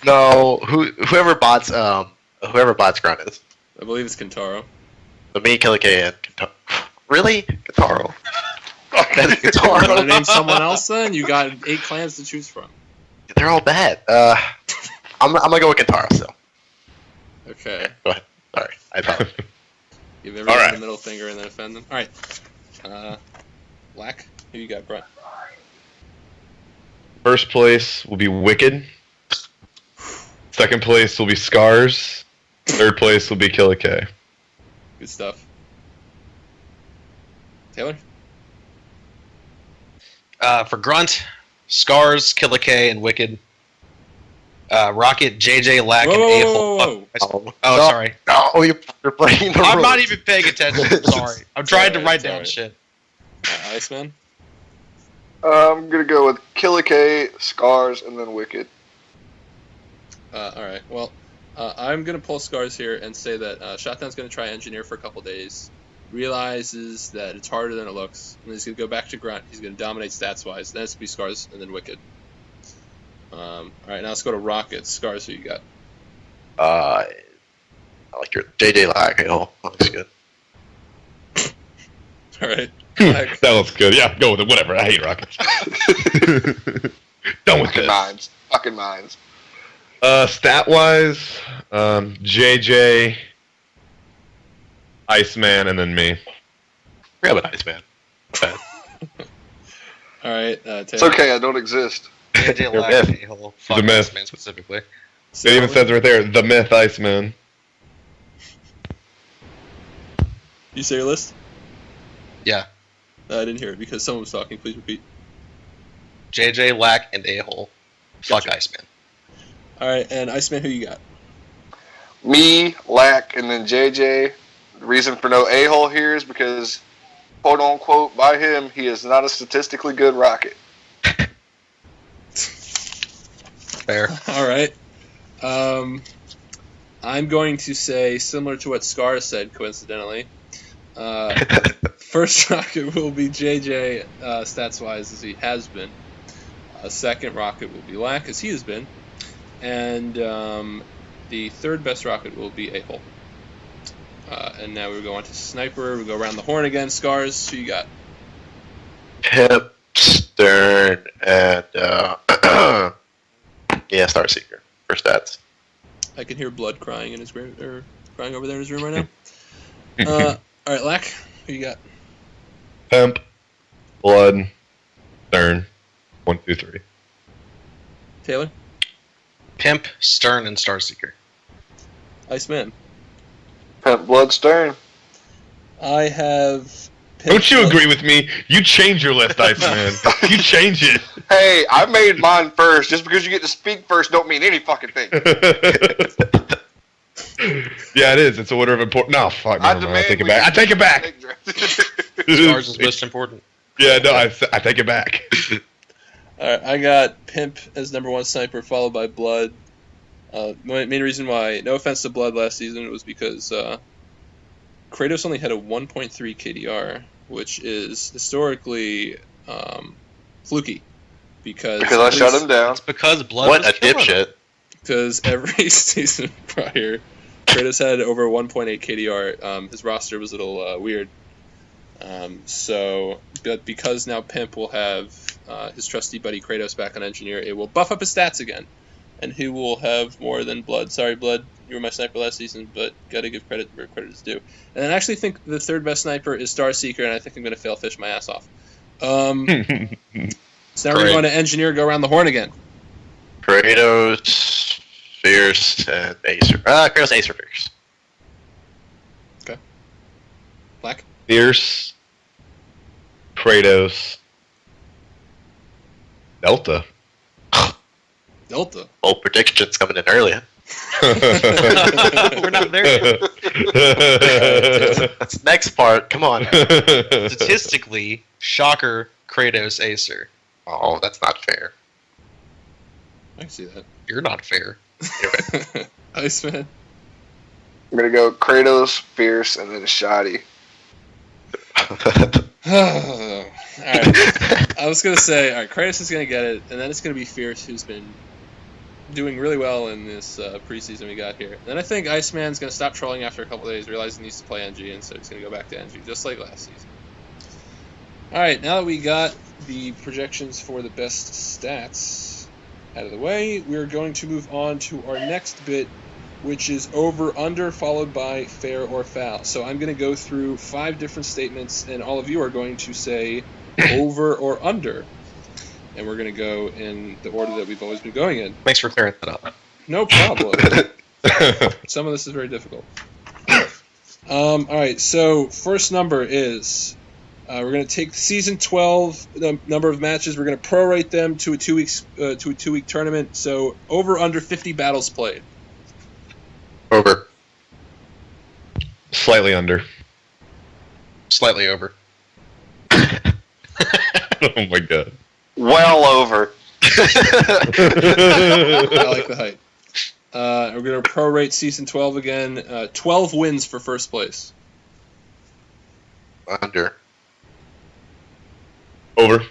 B: No, whoever bots Grunt is.
A: I believe it's Kentaro.
B: So me, Killick, and Kentaro. Really? Kentaro. That's
A: You want to
B: Kentaro.
A: name someone else then? You got 8 clans to choose from.
B: They're all bad. I'm gonna go with Kentaro still.
A: Okay.
B: Go ahead. Sorry, I apologize.
A: Give everyone
D: All right.
A: the middle finger and then offend them. All right. Lack, who you got, Brent?
D: First place will be Wicked. Second place will be Scarz. Third place will be Killick.
A: Good stuff. Taylor?
E: For Grunt, Scarz, Killick, and Wicked. Rocket, JJ, Lack, and A-hole.
A: Whoa.
E: Oh,
B: No.
E: sorry.
B: Oh, you're breaking the rules.
E: I'm not even paying attention. Sorry. I'm trying to
A: alright,
E: write
A: it's
E: down
A: alright.
E: shit.
A: Iceman?
C: I'm gonna go with Killick, Scars, and then Wicked.
A: All right. Well, I'm going to pull Scarz here and say that Shotdown's going to try engineer for a couple days, realizes that it's harder than it looks, and he's going to go back to Grunt. He's going to dominate stats-wise. Then it's going to be Scarz and then Wicked. All right, now let's go to Rockets. Scarz, who you got?
B: I like your JJ Lack. Oh, looks good.
A: All right.
D: That looks good. Yeah, go with it. Whatever. I hate rockets. Done with
C: Fucking
D: this.
C: minds. Fucking minds.
D: Stat-wise, JJ, Iceman, and then me.
B: Grab an Iceman. Okay.
A: All right, Taylor.
C: It's okay, I don't exist.
E: JJ,
B: You're
E: Lack,
B: myth.
E: and A-hole.
D: The
E: Fuck
D: myth.
E: man specifically.
D: It even says right there, the myth Iceman.
A: You say your list?
E: Yeah.
A: I didn't hear it because someone was talking. Please repeat.
E: JJ, Lack, and A-hole. Fuck
A: Gotcha.
E: Iceman.
A: All right, and Iceman, who you got?
C: Me, Lack, and then JJ. The reason for no a-hole here is because, quote unquote, by him, he is not a statistically good rocket.
E: Fair.
A: All right. I'm going to say similar to what Scar said, coincidentally. First rocket will be JJ, stats-wise, as he has been. Second rocket will be Lack, as he has been. And the third best rocket will be A-hole. And now we go on to Sniper. We go around the horn again. Scarz, who you got?
B: Hip, Stern, and yeah, Star Seeker for stats.
A: I can hear blood crying in his room, or crying over there in his room right now. All right, Lack, who you got?
D: Pimp, Blood, Stern, 1, 2, 3.
A: Taylor?
E: Pimp, Stern, and Starseeker.
A: Iceman.
C: Pimp, Blood, Stern.
A: I have. Pimp,
D: Don't you
A: Blood-
D: agree with me? You change your list, Iceman. You change it.
C: Hey, I made mine first. Just because you get to speak first don't mean any fucking thing.
D: Yeah, it is. It's order of importance. No, fuck. Never mind. I take it
C: we
D: back. I
C: get
D: take it back.
E: Scarz is most important.
D: Yeah, no, I take it back.
A: All right, I got Pimp as number 1 sniper, followed by Blood. Main reason why, no offense to Blood last season, was because Kratos only had a 1.3 KDR, which is historically fluky. Because
C: I shut him down.
E: It's because Blood
B: What
E: was
B: a
E: killing him.
B: dipshit.
A: Because every season prior, Kratos had over 1.8 KDR. His roster was a little weird. But because now Pimp will have his trusty buddy Kratos back on Engineer, it will buff up his stats again. And he will have more than Blood. Sorry, Blood, you were my sniper last season, but gotta give credit where credit is due. And I actually think the third best sniper is Starseeker, and I think I'm gonna fail fish my ass off. So now we're
E: Great.
A: going to Engineer, go around the horn again.
B: Kratos, Fierce, and Acer. Kratos, Acer, Fierce.
A: Black?
D: Fierce, Kratos, Delta.
A: Delta.
B: Bold predictions coming in early.
E: We're not there yet.
B: That's next part. Come on.
E: Statistically, Shocker, Kratos, Acer.
B: Oh, that's not fair.
A: I can see that.
E: You're not fair.
A: Iceman.
C: I'm going to go Kratos, Fierce, and then Shoddy.
A: Alright. I was going to say, alright, Kratos is going to get it, and then it's going to be Fierce, who's been doing really well in this preseason we got here. Then I think Iceman's going to stop trolling after a couple days, realize he needs to play NG, and so he's going to go back to NG, just like last season. Alright, now that we got the projections for the best stats out of the way, we're going to move on to our next bit, which is over-under followed by fair or foul. So I'm going to go through 5 different statements, and all of you are going to say over or under. And we're going to go in the order that we've always been going in.
E: Thanks for clearing that up.
A: No problem. Some of this is very difficult. All right, so first number is we're going to take season 12 the number of matches. We're going to prorate them to a 2-week tournament. So over under 50 battles played.
B: Over.
D: Slightly under.
E: Slightly over.
D: Oh my god.
C: Well over.
A: I like the height. We're going to prorate season 12 again. 12 wins for first place.
B: Under.
D: Over.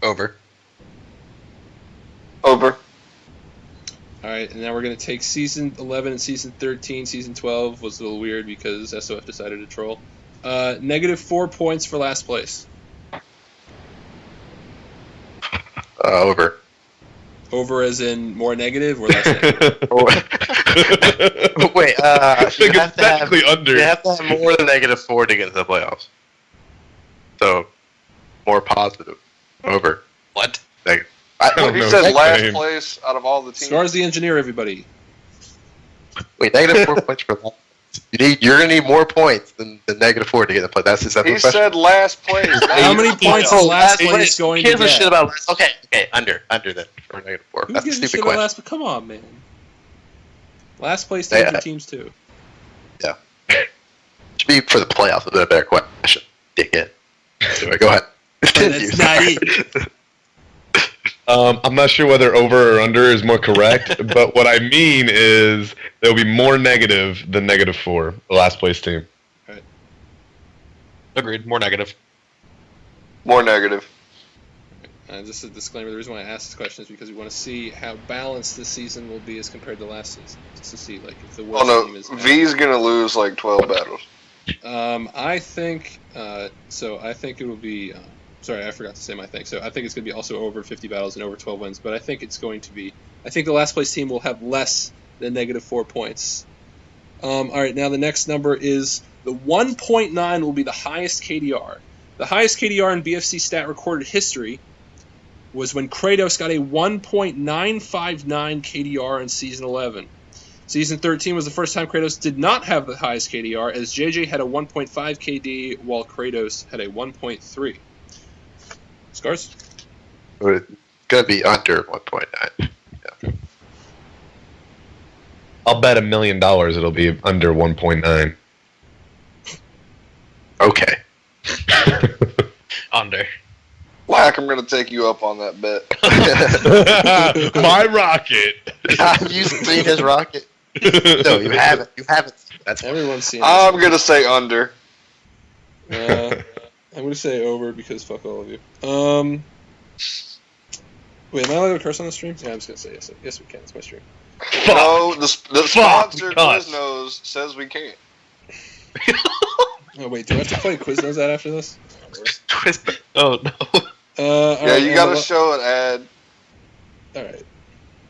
E: Over.
C: Over.
A: All right, and now we're going to take season 11 and season 13. Season 12 was a little weird because SOF decided to troll. -4 points for last place.
B: Over.
A: Over as in more negative or less negative?
B: Wait,
D: I think it's technically under.
B: you have to have more than -4 to get into the playoffs. So, more positive. Over.
E: What?
B: Negative.
C: He
D: know
C: said
D: his
C: last
D: name.
C: place out of all the teams.
A: Scarz the engineer, everybody.
B: Wait, -4 points for that. You're gonna need more points than -4 to get in the play. That's his
C: He
B: question.
C: said last place.
A: How many points is last place going to
B: Here's a shit
A: get?
B: about last. Okay, under then for -4.
A: Who
B: That's a
A: gives a
B: stupid
A: shit about
B: question.
A: last? But come on, man. Last place teams
B: Yeah.
A: are teams too.
B: Should be for the playoffs. Is a better question, dickhead. Anyway, go ahead.
A: That's not it.
D: I'm not sure whether over or under is more correct, but what I mean is there'll be more negative than -4, the last place team.
E: Agreed. More negative.
C: More negative.
A: Just a disclaimer, the reason why I asked this question is because we want to see how balanced this season will be as compared to last season. Just to see like if the worst
C: Oh
A: team is
C: no, V's gonna lose like 12 battles.
A: I think so. I think it will be. Sorry, I forgot to say my thing. So I think it's going to be also over 50 battles and over 12 wins. But I think it's going to be. I think the last place team will have less than -4 points. All right, now the next number is the 1.9 will be the highest KDR. The highest KDR in BFC stat recorded history was when Kratos got a 1.959 KDR in Season 11. Season 13 was the first time Kratos did not have the highest KDR, as JJ had a 1.5 KD, while Kratos had a 1.3. Scarz?
B: It's gonna be under 1.9. Yeah.
D: I'll bet $1 million it'll be under 1.9.
B: Okay.
E: Under.
C: Black, I'm going to take you up on that bet.
D: My rocket.
B: Have you seen his rocket? No, you haven't. You haven't. That's
A: Everyone's seen
C: I'm going to say under.
A: I'm going to say over because fuck all of you. Wait, am I allowed to curse on the stream? Yeah, I'm just going to say yes. Yes, we can. It's my stream.
C: No, the sponsor Quiznos says we can't.
A: Oh, wait, do I have to play Quiznos ad after this?
B: twist.
E: Oh, no.
C: Yeah, you got to show an ad.
A: All right.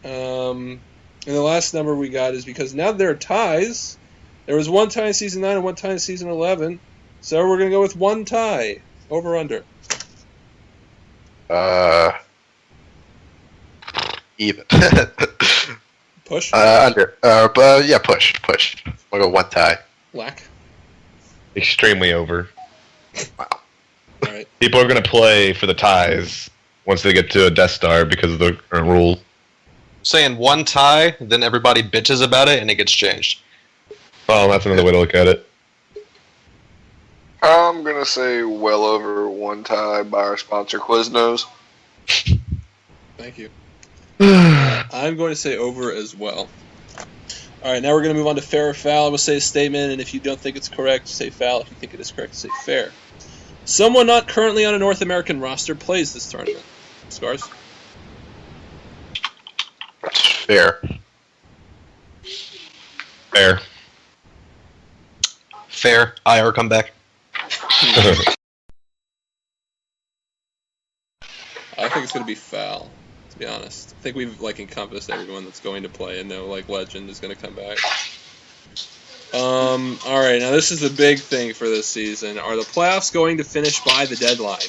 A: And the last number we got is because now there are ties. There was one tie in Season 9 and one tie in Season 11. So we're going to go with one tie. Over under.
B: Even.
A: Push?
B: Under. But yeah, push. We'll go one tie.
A: Lack.
D: Extremely over.
B: Wow.
A: All right.
D: People are going to play for the ties once they get to a Death Star because of the current rules.
E: Saying one tie, then everybody bitches about it, and it gets changed.
D: Oh, that's another way to look at it.
C: I'm going to say well over one tie by our sponsor Quiznos.
A: Thank you. I'm going to say over as well. All right, now we're going to move on to fair or foul. I will say a statement, and if you don't think it's correct, say foul. If you think it is correct, say fair. Someone not currently on a North American roster plays this tournament. Scarz?
B: Fair.
D: Fair.
E: Fair. IR come back.
A: I think it's going to be foul, to be honest. I think we've encompassed everyone that's going to play, and no legend is going to come back. All right, now this is the big thing for this season. Are the playoffs going to finish by the deadline?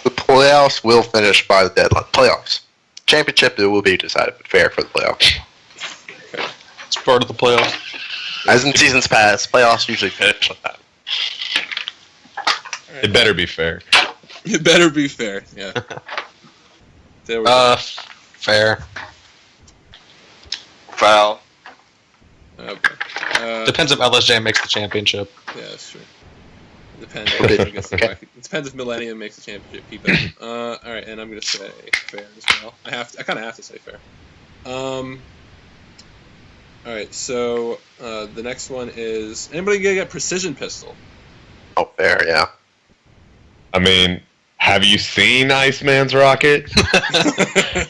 B: The playoffs will finish by the deadline. Playoffs. Championship it will be decided, but fair for the playoffs.
A: Okay.
E: It's part of the playoffs.
B: As in seasons past, playoffs usually finish like that.
A: All right.
D: It better be fair.
A: It better be fair, yeah. There we go.
E: Fair.
C: Foul.
A: Okay.
E: Depends if LSJ makes the championship.
A: Yeah, that's true. Depends. I guess it depends if Millennium makes the championship. Keep it. All right, and I'm gonna say fair as well. I kind of have to say fair. All right, so the next one is anybody gonna get precision pistol?
B: Oh, fair, yeah.
D: I mean, have you seen Iceman's rocket?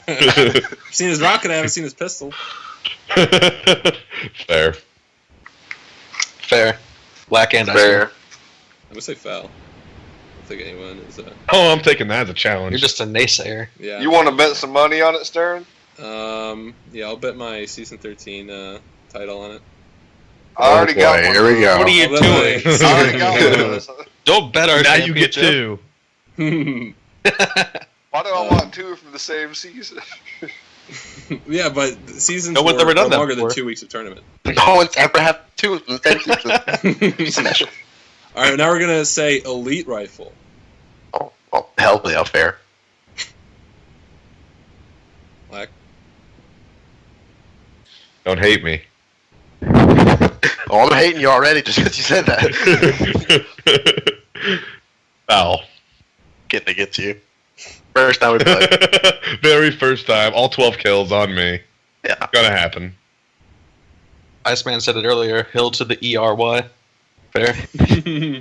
A: I've seen his rocket. I haven't seen his pistol.
D: Fair.
E: Fair. Black and
C: Fair.
E: Iceman.
A: I'm gonna say foul. I don't think anyone is.
D: Oh, I'm taking that as a challenge.
E: You're just a naysayer.
A: Yeah.
C: You want to bet some money on it, Stern?
A: Yeah, I'll bet my season 13 title on it.
C: I already got
B: boy,
C: one.
B: here we go.
E: What are you
A: I'll bet
E: doing?
C: I already got one.
E: Don't bet our
D: Now you get
E: championship.
D: two.
C: Why do I want two from the same season?
A: Yeah, but seasons
E: No one's
A: were
E: ever done that
A: longer than
E: before.
A: 2 weeks of tournament.
B: No one's ever had two of them. Special.
A: All right, now we're gonna say elite rifle.
B: Oh, well, hell yeah, fair.
A: Black.
D: Don't hate me.
B: Oh, I'm hating you already just because you said that.
D: Foul.
B: Getting to get to you. First time we played.
D: Very first time. All 12 kills on me.
B: Yeah.
D: Gonna happen.
E: Iceman said it earlier. Hill to the ERY. Fair.
C: Fair.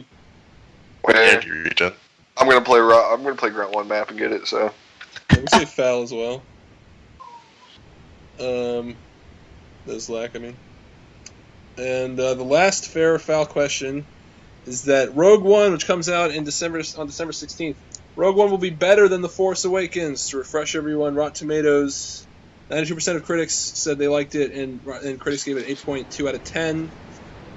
B: Andrew region.
C: I'm gonna play Grunt One map and get it. So
A: I'm gonna say foul as well. There's Lack, I mean. And the last fair or foul question is that Rogue One, which comes out on December 16th, Rogue One will be better than The Force Awakens. To refresh everyone, Rotten Tomatoes, 92% of critics said they liked it, and critics gave it 8.2 out of 10.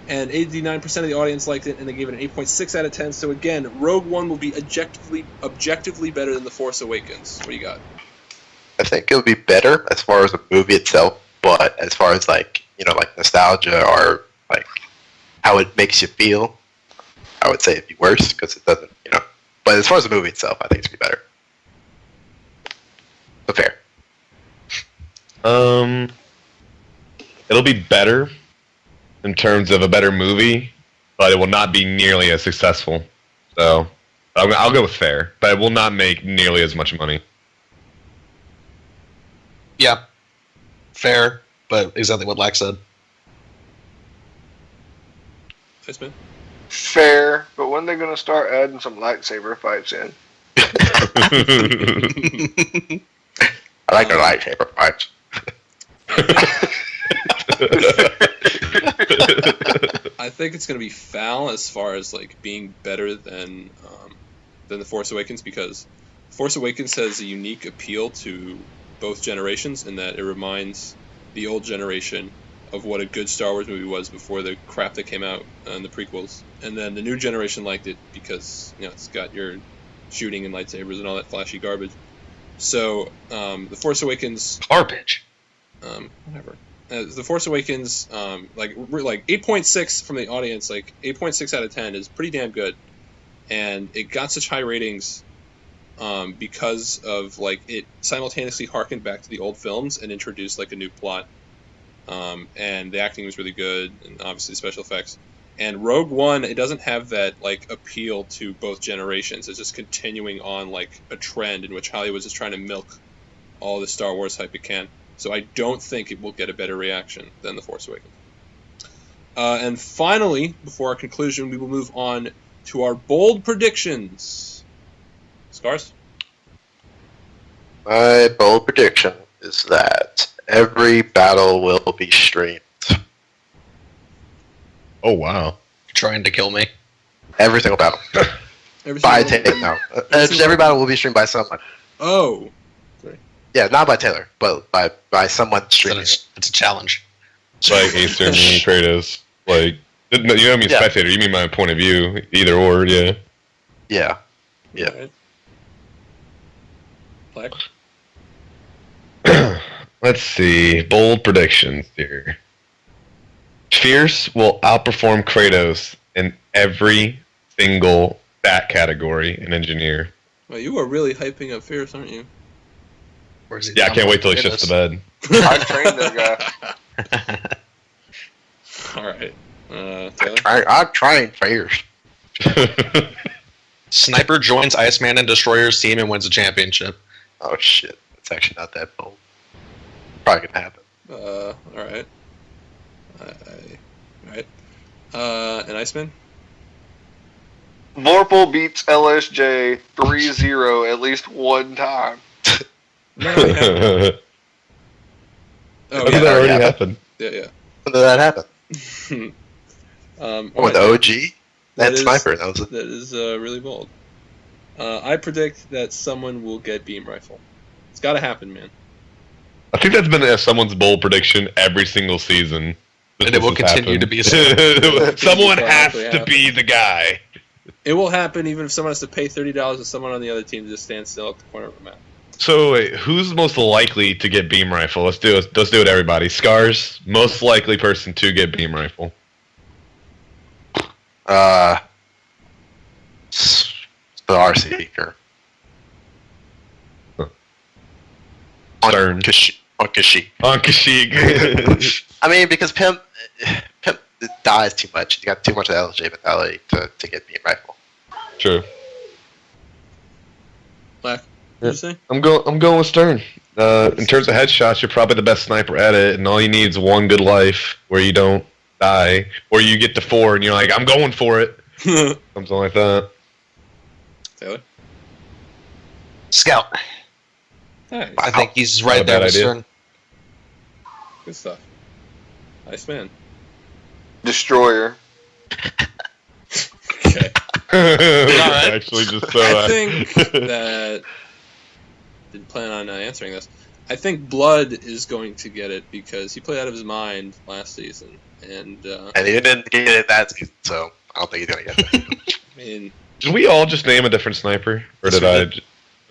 A: and 89% of the audience liked it, and they gave it an 8.6 out of 10. So again, Rogue One will be objectively better than The Force Awakens. What do you got?
B: I think it'll be better as far as the movie itself, but as far as like nostalgia or like how it makes you feel, I would say it'd be worse because it doesn't, But as far as the movie itself, I think it's gonna be better. But fair.
D: It'll be better in terms of a better movie, but it will not be nearly as successful. So I'll go with fair, but it will not make nearly as much money.
E: Yeah, fair, but exactly what Lack said.
A: Iceman?
C: Fair, but when they're gonna start adding some lightsaber fights in?
B: I like the lightsaber fights.
A: I think it's going to be foul as far as like being better than The Force Awakens, because Force Awakens has a unique appeal to both generations in that it reminds the old generation of what a good Star Wars movie was before the crap that came out in the prequels, and then the new generation liked it because it's got your shooting and lightsabers and all that flashy garbage. So The Force Awakens
E: Garbage.
A: Whatever. The Force Awakens, like 8.6 from the audience, like 8.6 out of 10 is pretty damn good, and it got such high ratings because of like it simultaneously harkened back to the old films and introduced like a new plot, and the acting was really good, and obviously the special effects. And Rogue One, it doesn't have that like appeal to both generations. It's just continuing on like a trend in which Hollywood's just trying to milk all the Star Wars hype it can. So I don't think it will get a better reaction than The Force Awakens. And finally, before our conclusion, we will move on to our bold predictions. Scarz?
B: My bold prediction is that every battle will be streamed.
D: Oh, wow.
E: Trying to kill me.
B: Every single battle. By Taylor, no. Every battle will be streamed by someone.
A: Oh.
B: Yeah, not by Taylor, but by someone streaming.
E: It's a challenge.
D: Like Acer, me, and Kratos. Like, you don't mean spectator, you mean my point of view. Either or, yeah.
B: Yeah. Yeah.
A: Right.
D: Let's see. Bold predictions here. Fierce will outperform Kratos in every single stat category in Engineer.
A: Well, you are really hyping up Fierce, aren't you?
D: Yeah, I can't wait till he shits the bed.
C: I trained that guy.
A: All right. Taylor?
B: I'm trying Fierce.
E: Sniper joins Iceman and Destroyer's team and wins a championship.
B: Oh shit, it's actually not that bold. Probably gonna happen.
A: All right. All right. And Iceman?
C: Vorpal beats LSJ 3-0 at least one time.
A: No, we haven't. Oh,
D: That already happened.
A: Yeah.
B: When did that happen?
A: All
B: With
A: right.
B: OG? That sniper. That
A: is really bold. I predict that someone will get beam rifle. It's got to happen, man.
D: I think that's been someone's bold prediction every single season.
E: And it will continue to be so.
D: Someone has
A: Exactly
D: to
A: happen.
D: be the guy.
A: It will happen even if someone has to pay $30 to someone on the other team to just stand still at the corner of a map.
D: So wait, who's most likely to get beam rifle? Let's do it. Let's do it, everybody. Scarz, most likely person to get beam rifle.
B: The RC Seeker.
D: Stern.
B: On Kashyyyk.
D: On Kashyyyk.
B: I mean, because Pimp dies too much. He's got too much of the LJ mentality to get beam rifle.
D: True.
A: Black, what did you say?
D: I'm going with Stern. In terms of headshots, you're probably the best sniper at it, and all you need is one good life where you don't die, or you get to 4 and you're like, I'm going for it. Something like that.
A: Taylor?
E: Scout.
A: Nice.
E: I think he's
D: Not a
E: right there
D: bad
E: with
D: idea.
E: Stern.
A: Good stuff. Iceman.
C: Destroyer.
A: Okay.
D: Actually, just so
A: I think that... Didn't plan on answering this. I think Blood is going to get it because he played out of his mind last season. And
B: And he didn't get it that season, so I don't think he's gonna get that.
A: I mean,
D: Did we all just name a different sniper, or did I?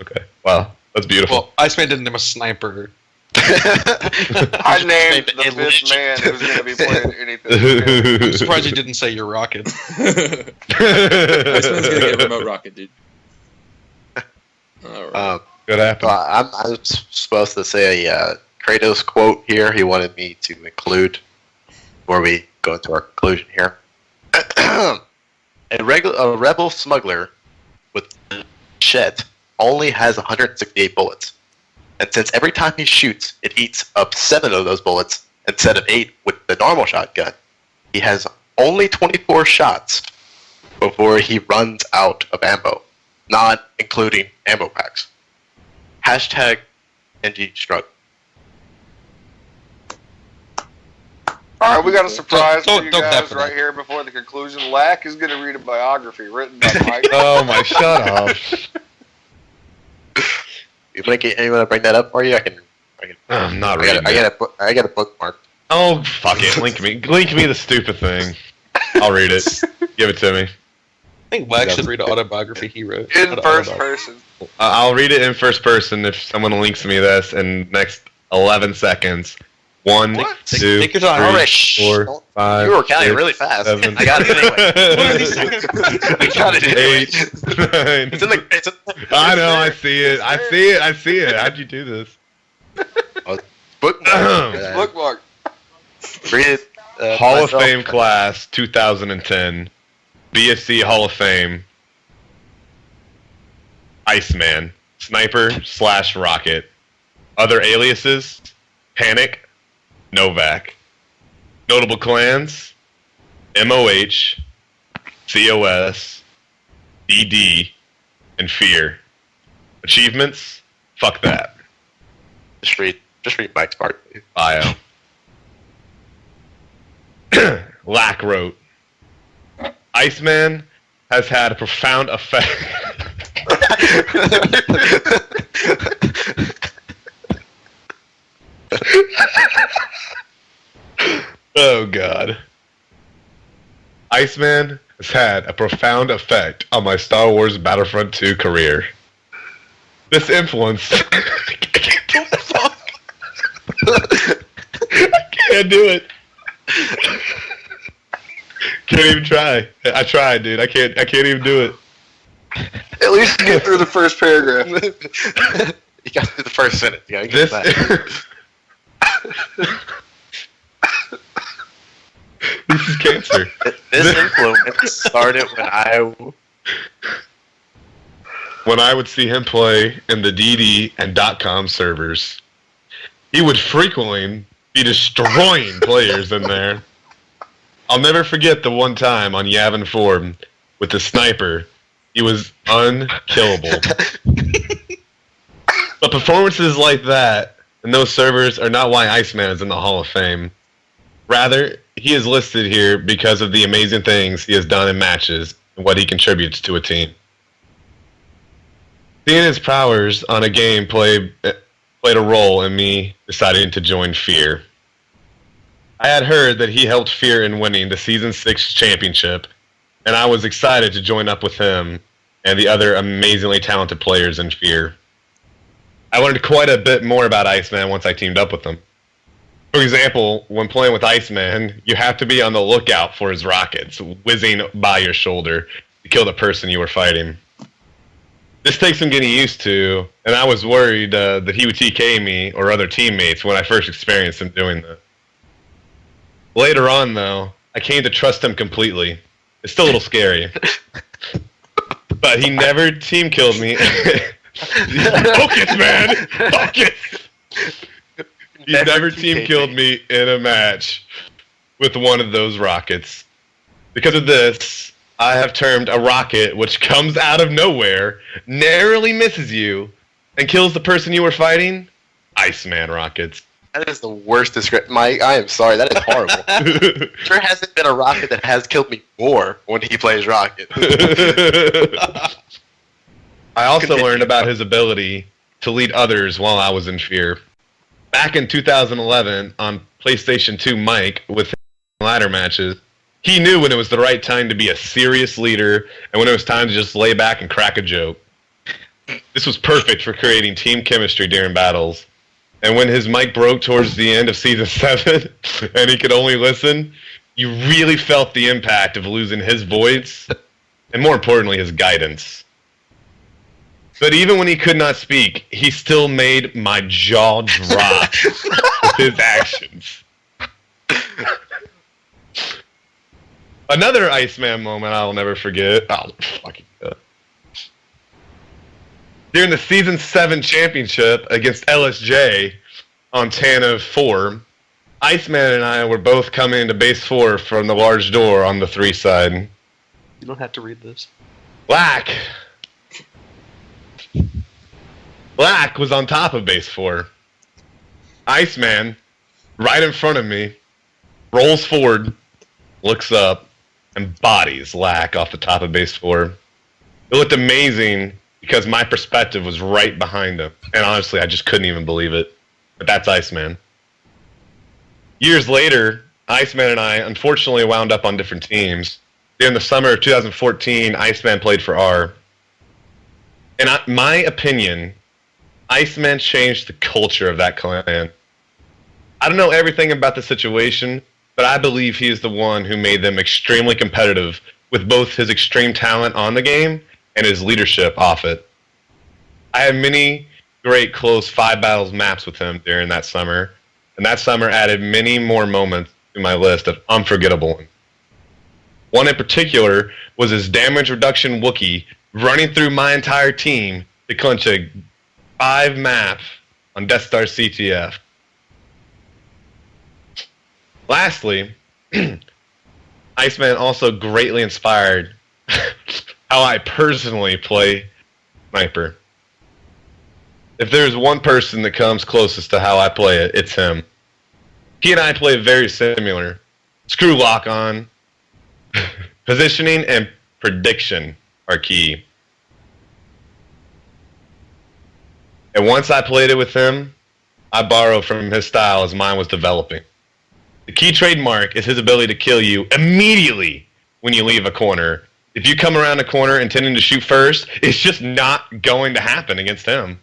D: Okay. Wow, that's beautiful.
E: Well, Iceman didn't name a sniper.
C: I named the fifth man who's going to be playing anything.
E: I'm surprised you didn't say your rocket.
A: Iceman's gonna get remote rocket, dude. All right.
D: Good happen.
B: I'm supposed to say a Kratos quote here. He wanted me to include before we go into our conclusion here. A rebel smuggler with Shet only has 168 bullets. And since every time he shoots, it eats up 7 of those bullets instead of 8 with the normal shotgun, he has only 24 shots before he runs out of ammo, not including ammo packs. Hashtag NG Struggle.
C: All right, we got a surprise
E: Don't-
C: for you
E: don't
C: guys
E: definitely.
C: right here before the conclusion. Lack is going to read a biography written by Mike.
D: Oh my! Shut up.
B: You want to bring that up for you? I can.
D: I'm not
B: I
D: reading.
B: got a bookmark.
D: Oh fuck it! Link me the stupid thing. I'll read it. Give it to me.
E: I think Wax should read an autobiography he wrote.
C: In
E: Not an
C: first
E: autobiography.
C: person.
D: I'll read it in first person if someone links me this in next 11 seconds. 1,
C: What?
D: 2,
E: Take your time.
D: 3,
B: Alright, shh.
D: 4, 5.
B: You were counting
D: 6,
B: really fast.
D: 7,
B: I got it anyway. We got it anyway.
D: 8, 9.
B: It's in the.
D: I know. I see it. I see it. How'd you do this?
B: Bookmark.
C: Bookmark.
B: Read it.
D: Hall of
B: myself.
D: Fame class 2010. BFC Hall of Fame. Iceman. Sniper/rocket. Other aliases: Panic, Novak. Notable clans: MOH, COS, DD, and Fear. Achievements: fuck that.
B: Just read Mike's part. Please.
D: Bio. Lack wrote, Iceman has had a profound effect. Oh god. Iceman has had a profound effect on my Star Wars Battlefront 2 career. This influence. I can't do it. Can't even try. I tried, dude. I can't even do it.
C: At least get through the first paragraph.
B: You got to do the first sentence. You gotta get
D: This
B: that.
D: This is cancer.
B: This influence started
D: When I would see him play in the DD and .com servers, he would frequently be destroying players in there. I'll never forget the one time on Yavin 4 with the sniper. He was unkillable. But performances like that in those servers are not why Iceman is in the Hall of Fame. Rather, he is listed here because of the amazing things he has done in matches and what he contributes to a team. Seeing his prowess on a game played a role in me deciding to join Fear. I had heard that he helped Fear in winning the Season 6 championship, and I was excited to join up with him and the other amazingly talented players in Fear. I learned quite a bit more about Iceman once I teamed up with him. For example, when playing with Iceman, you have to be on the lookout for his rockets whizzing by your shoulder to kill the person you were fighting. This takes some getting used to, and I was worried that he would TK me or other teammates when I first experienced him doing that. Later on, though, I came to trust him completely. It's still a little scary. But he never team killed me. Focus, man! Focus! He never team killed me in a match with one of those rockets. Because of this, I have termed a rocket which comes out of nowhere, narrowly misses you, and kills the person you were fighting, Iceman rockets.
B: That is the worst description. Mike, I am sorry. That is horrible. There hasn't been a rocket that has killed me more when he plays rocket.
D: I also learned about his ability to lead others while I was in Fear. Back in 2011, on PlayStation 2 Mike, with ladder matches, he knew when it was the right time to be a serious leader and when it was time to just lay back and crack a joke. This was perfect for creating team chemistry during battles. And when his mic broke towards the end of Season 7 and he could only listen, you really felt the impact of losing his voice and, more importantly, his guidance. But even when he could not speak, he still made my jaw drop with his actions. Another Iceman moment I'll never forget. Oh, fucking God. During the Season 7 championship against LSJ on Tana 4, Iceman and I were both coming into base 4 from the large door on the 3 side.
E: You don't have to read this.
D: Black was on top of base 4. Iceman, right in front of me, rolls forward, looks up, and bodies Lack off the top of base 4. It looked amazing because my perspective was right behind him. And honestly, I just couldn't even believe it. But that's Iceman. Years later, Iceman and I unfortunately wound up on different teams. During the summer of 2014, Iceman played for R. In my opinion, Iceman changed the culture of that clan. I don't know everything about the situation, but I believe he is the one who made them extremely competitive with both his extreme talent on the game and his leadership off it. I had many great close 5 battles maps with him during that summer, and that summer added many more moments to my list of unforgettable ones. One in particular was his damage reduction Wookiee running through my entire team to clinch a 5 map on Death Star CTF. Lastly, Iceman also greatly inspired how I personally play Sniper. If there's one person that comes closest to how I play it, it's him. He and I play very similar. Screw lock on. Positioning and prediction are key. And once I played it with him, I borrowed from his style as mine was developing. The key trademark is his ability to kill you immediately when you leave a corner. If you come around a corner intending to shoot first, it's just not going to happen against him.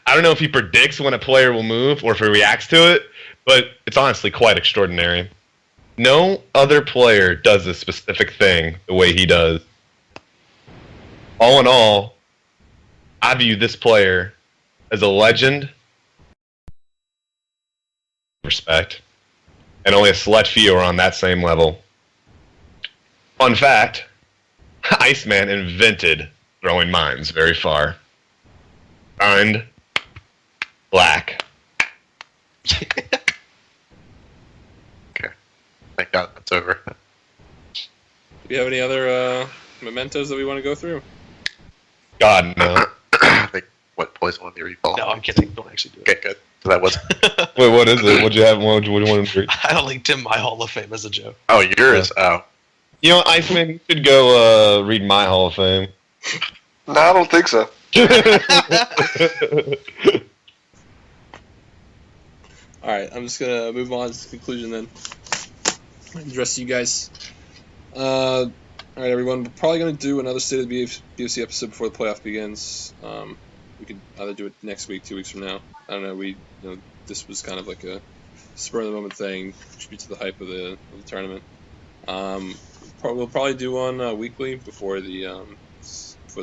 D: I don't know if he predicts when a player will move or if he reacts to it, but it's honestly quite extraordinary. No other player does this specific thing the way he does. All in all, I view this player as a legend, respect, and only a select few are on that same level. Fun fact, Iceman invented throwing mines very far. Signed, Black.
B: Okay. Thank God that's over.
A: Do we have any other mementos that we want to go through?
D: God, no.
B: I think what poison one you recall?
E: No, I'm kidding. Don't actually do it.
B: Okay, good. So that was.
D: Wait, what is it? What'd you have? What do you want to read?
E: I linked him my Hall of Fame as a joke.
B: Oh, yours. Oh.
D: You know, Iceman, you should go read my Hall of Fame.
C: No, I don't think so.
A: All right, I'm just gonna move on to the conclusion then. The rest of you guys. All right, everyone. We're probably gonna do another State of the BFC episode before the playoff begins. We could either do it next week, 2 weeks from now. I don't know. This was kind of like a spur of the moment thing, tribute to the hype of the tournament. We'll probably do one weekly before the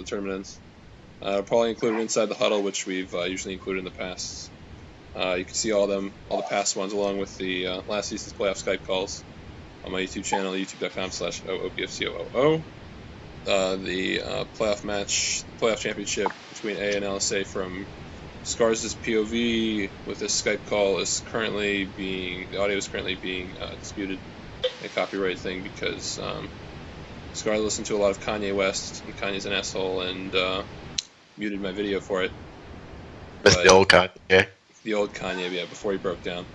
A: tournament ends. Probably include Inside the Huddle, which we've usually included in the past. You can see all the past ones along with the last season's playoff Skype calls on my YouTube channel, youtube.com/OOPFCOOO. The playoff championship between A and LSA from Scarz' POV with this Skype call is the audio is currently being disputed, a copyright thing, because Scarz listened to a lot of Kanye West, and Kanye's an asshole, and muted my video for it.
B: That's the old Kanye. Yeah.
A: The old Kanye, yeah, before he broke down.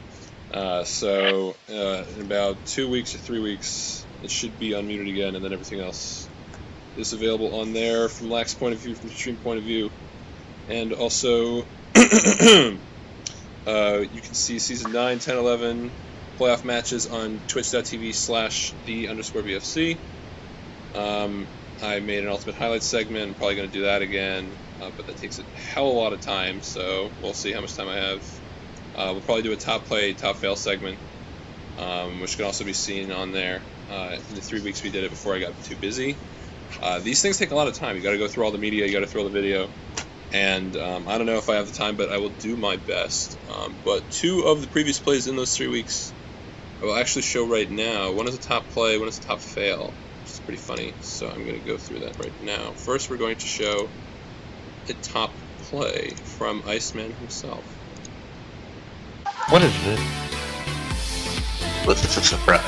A: So in about 2 weeks or 3 weeks, it should be unmuted again, and then everything else is available on there from Lack's point of view, from the stream point of view. And also, you can see Season 9, 10, 11, playoff matches on twitch.tv/the_BFC. I made an Ultimate Highlights segment. I'm probably going to do that again, but that takes a hell of a lot of time, so we'll see how much time I have. We'll probably do a top play, top fail segment, which can also be seen on there. In the 3 weeks we did it before I got too busy. These things take a lot of time. You got to go through all the media, you got to throw the video, and I don't know if I have the time, but I will do my best. But 2 of the previous plays in those 3 weeks I will actually show right now. One is a top play, one is a top fail, which is pretty funny, so I'm going to go through that right now. First, we're going to show a top play from Iceman himself.
D: What is this?
B: What's this a surprise?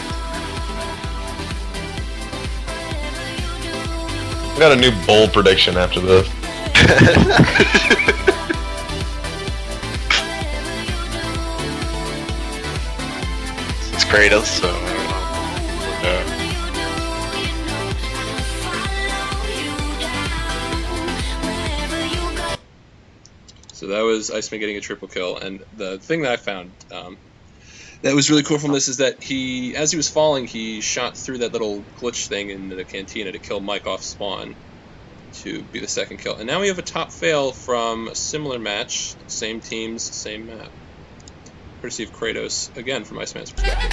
D: I got a new bold prediction after this.
B: It's Kratos, so I don't know.
A: So that was Iceman getting a triple kill, and the thing that I found that was really cool from this is that as he was falling, he shot through that little glitch thing in the cantina to kill Mike off spawn to be the second kill. And now we have a top fail from a similar match, same teams, same map. Courtesy of Kratos, again from Iceman's perspective.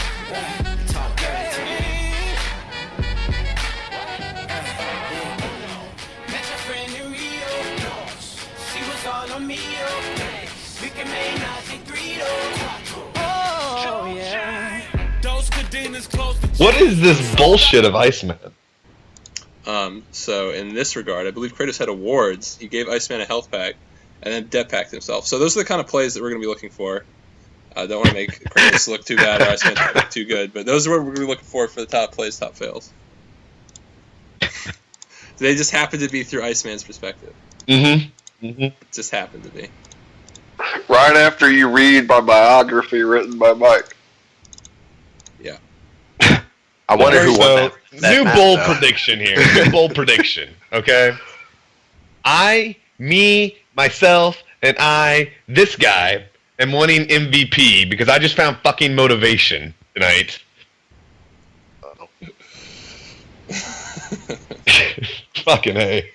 D: What is this bullshit of Iceman?
A: So in this regard, I believe Kratos had awards. He gave Iceman a health pack, and then death packed himself. So those are the kind of plays that we're going to be looking for. I don't want to make Kratos look too bad or Iceman look too good, but those are what we're going to be looking for the top plays, top fails. They just happen to be through Iceman's perspective. It just happened to be.
C: Right after you read my biography written by Mike.
A: Yeah.
B: I wonder who won that
D: New
B: match,
D: bold
B: though.
D: prediction here. New bold prediction. Okay. Me, myself, and this guy, am winning MVP because I just found fucking motivation tonight. Fucking A.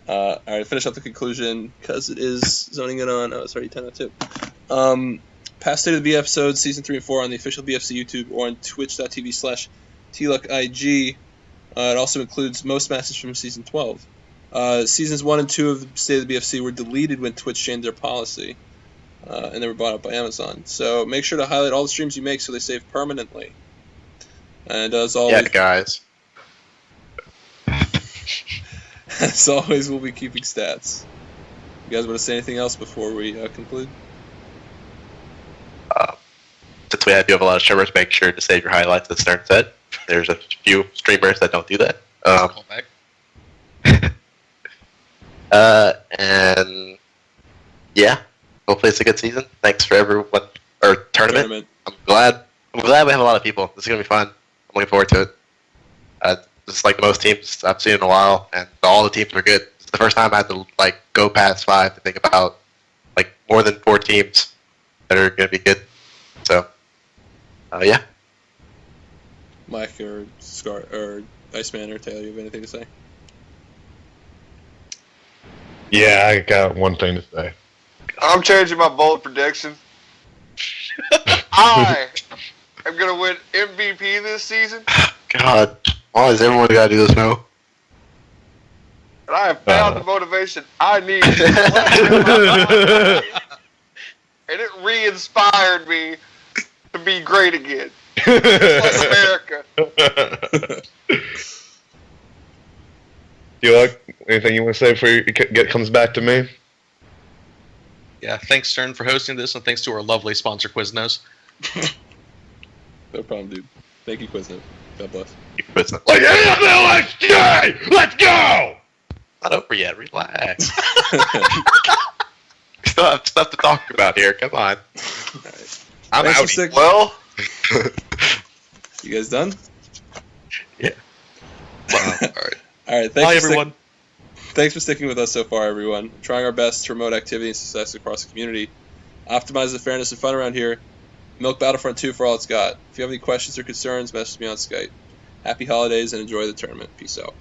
A: Alright, finish up the conclusion because it is zoning in on. Oh, it's already 10:02. Past state of the B episodes, season 3 and 4 on the official BFC YouTube or on twitch.tv/TLuckIG. It also includes most matches from season 12. Seasons 1 and 2 of the state of the BFC were deleted when Twitch changed their policy, and they were bought up by Amazon. So make sure to highlight all the streams you make so they save permanently. And as always,
B: Yeah, guys.
A: as always, we'll be keeping stats. You guys want to say anything else before we conclude?
B: Since we do have a lot of streamers, make sure to save your highlights, as Stern said. There's a few streamers that don't do that.
E: Call back.
B: And yeah, hopefully it's a good season. Thanks for everyone, or tournament. I'm glad we have a lot of people. This is gonna be fun. I'm looking forward to it. Just like most teams I've seen in a while, and all the teams are good. It's the first time I had to go past 5 to think about more than 4 teams that are gonna be good. So yeah.
A: Mike or Scar or Iceman or Taylor, you have anything to say?
D: Yeah, I got one thing to say.
C: I'm changing my bold prediction. I am going to win MVP this season,
B: God, why does everyone gotta do this now?
C: and I have found the motivation I need. And it re-inspired me to be great again. Just like America.
D: TLuck, anything you want to say before it comes back to me?
E: Yeah, thanks, Stern, for hosting this, and thanks to our lovely sponsor, Quiznos.
A: No problem, dude. Thank you, Quiznos. God bless.
D: Like LSJ! Let's go!
B: Not over yet. Relax. We still have stuff to talk about here. Come on.
A: Alright.
B: I'm
A: Thanks for
B: out.
A: sticking-
C: Well,
A: You guys done?
B: Yeah.
E: All right.
A: Alright,
E: Bye, everyone.
A: Thanks for sticking with us so far, everyone. Trying our best to promote activity and success across the community. Optimize the fairness and fun around here. Milk Battlefront 2 for all it's got. If you have any questions or concerns, message me on Skype. Happy holidays and enjoy the tournament. Peace out.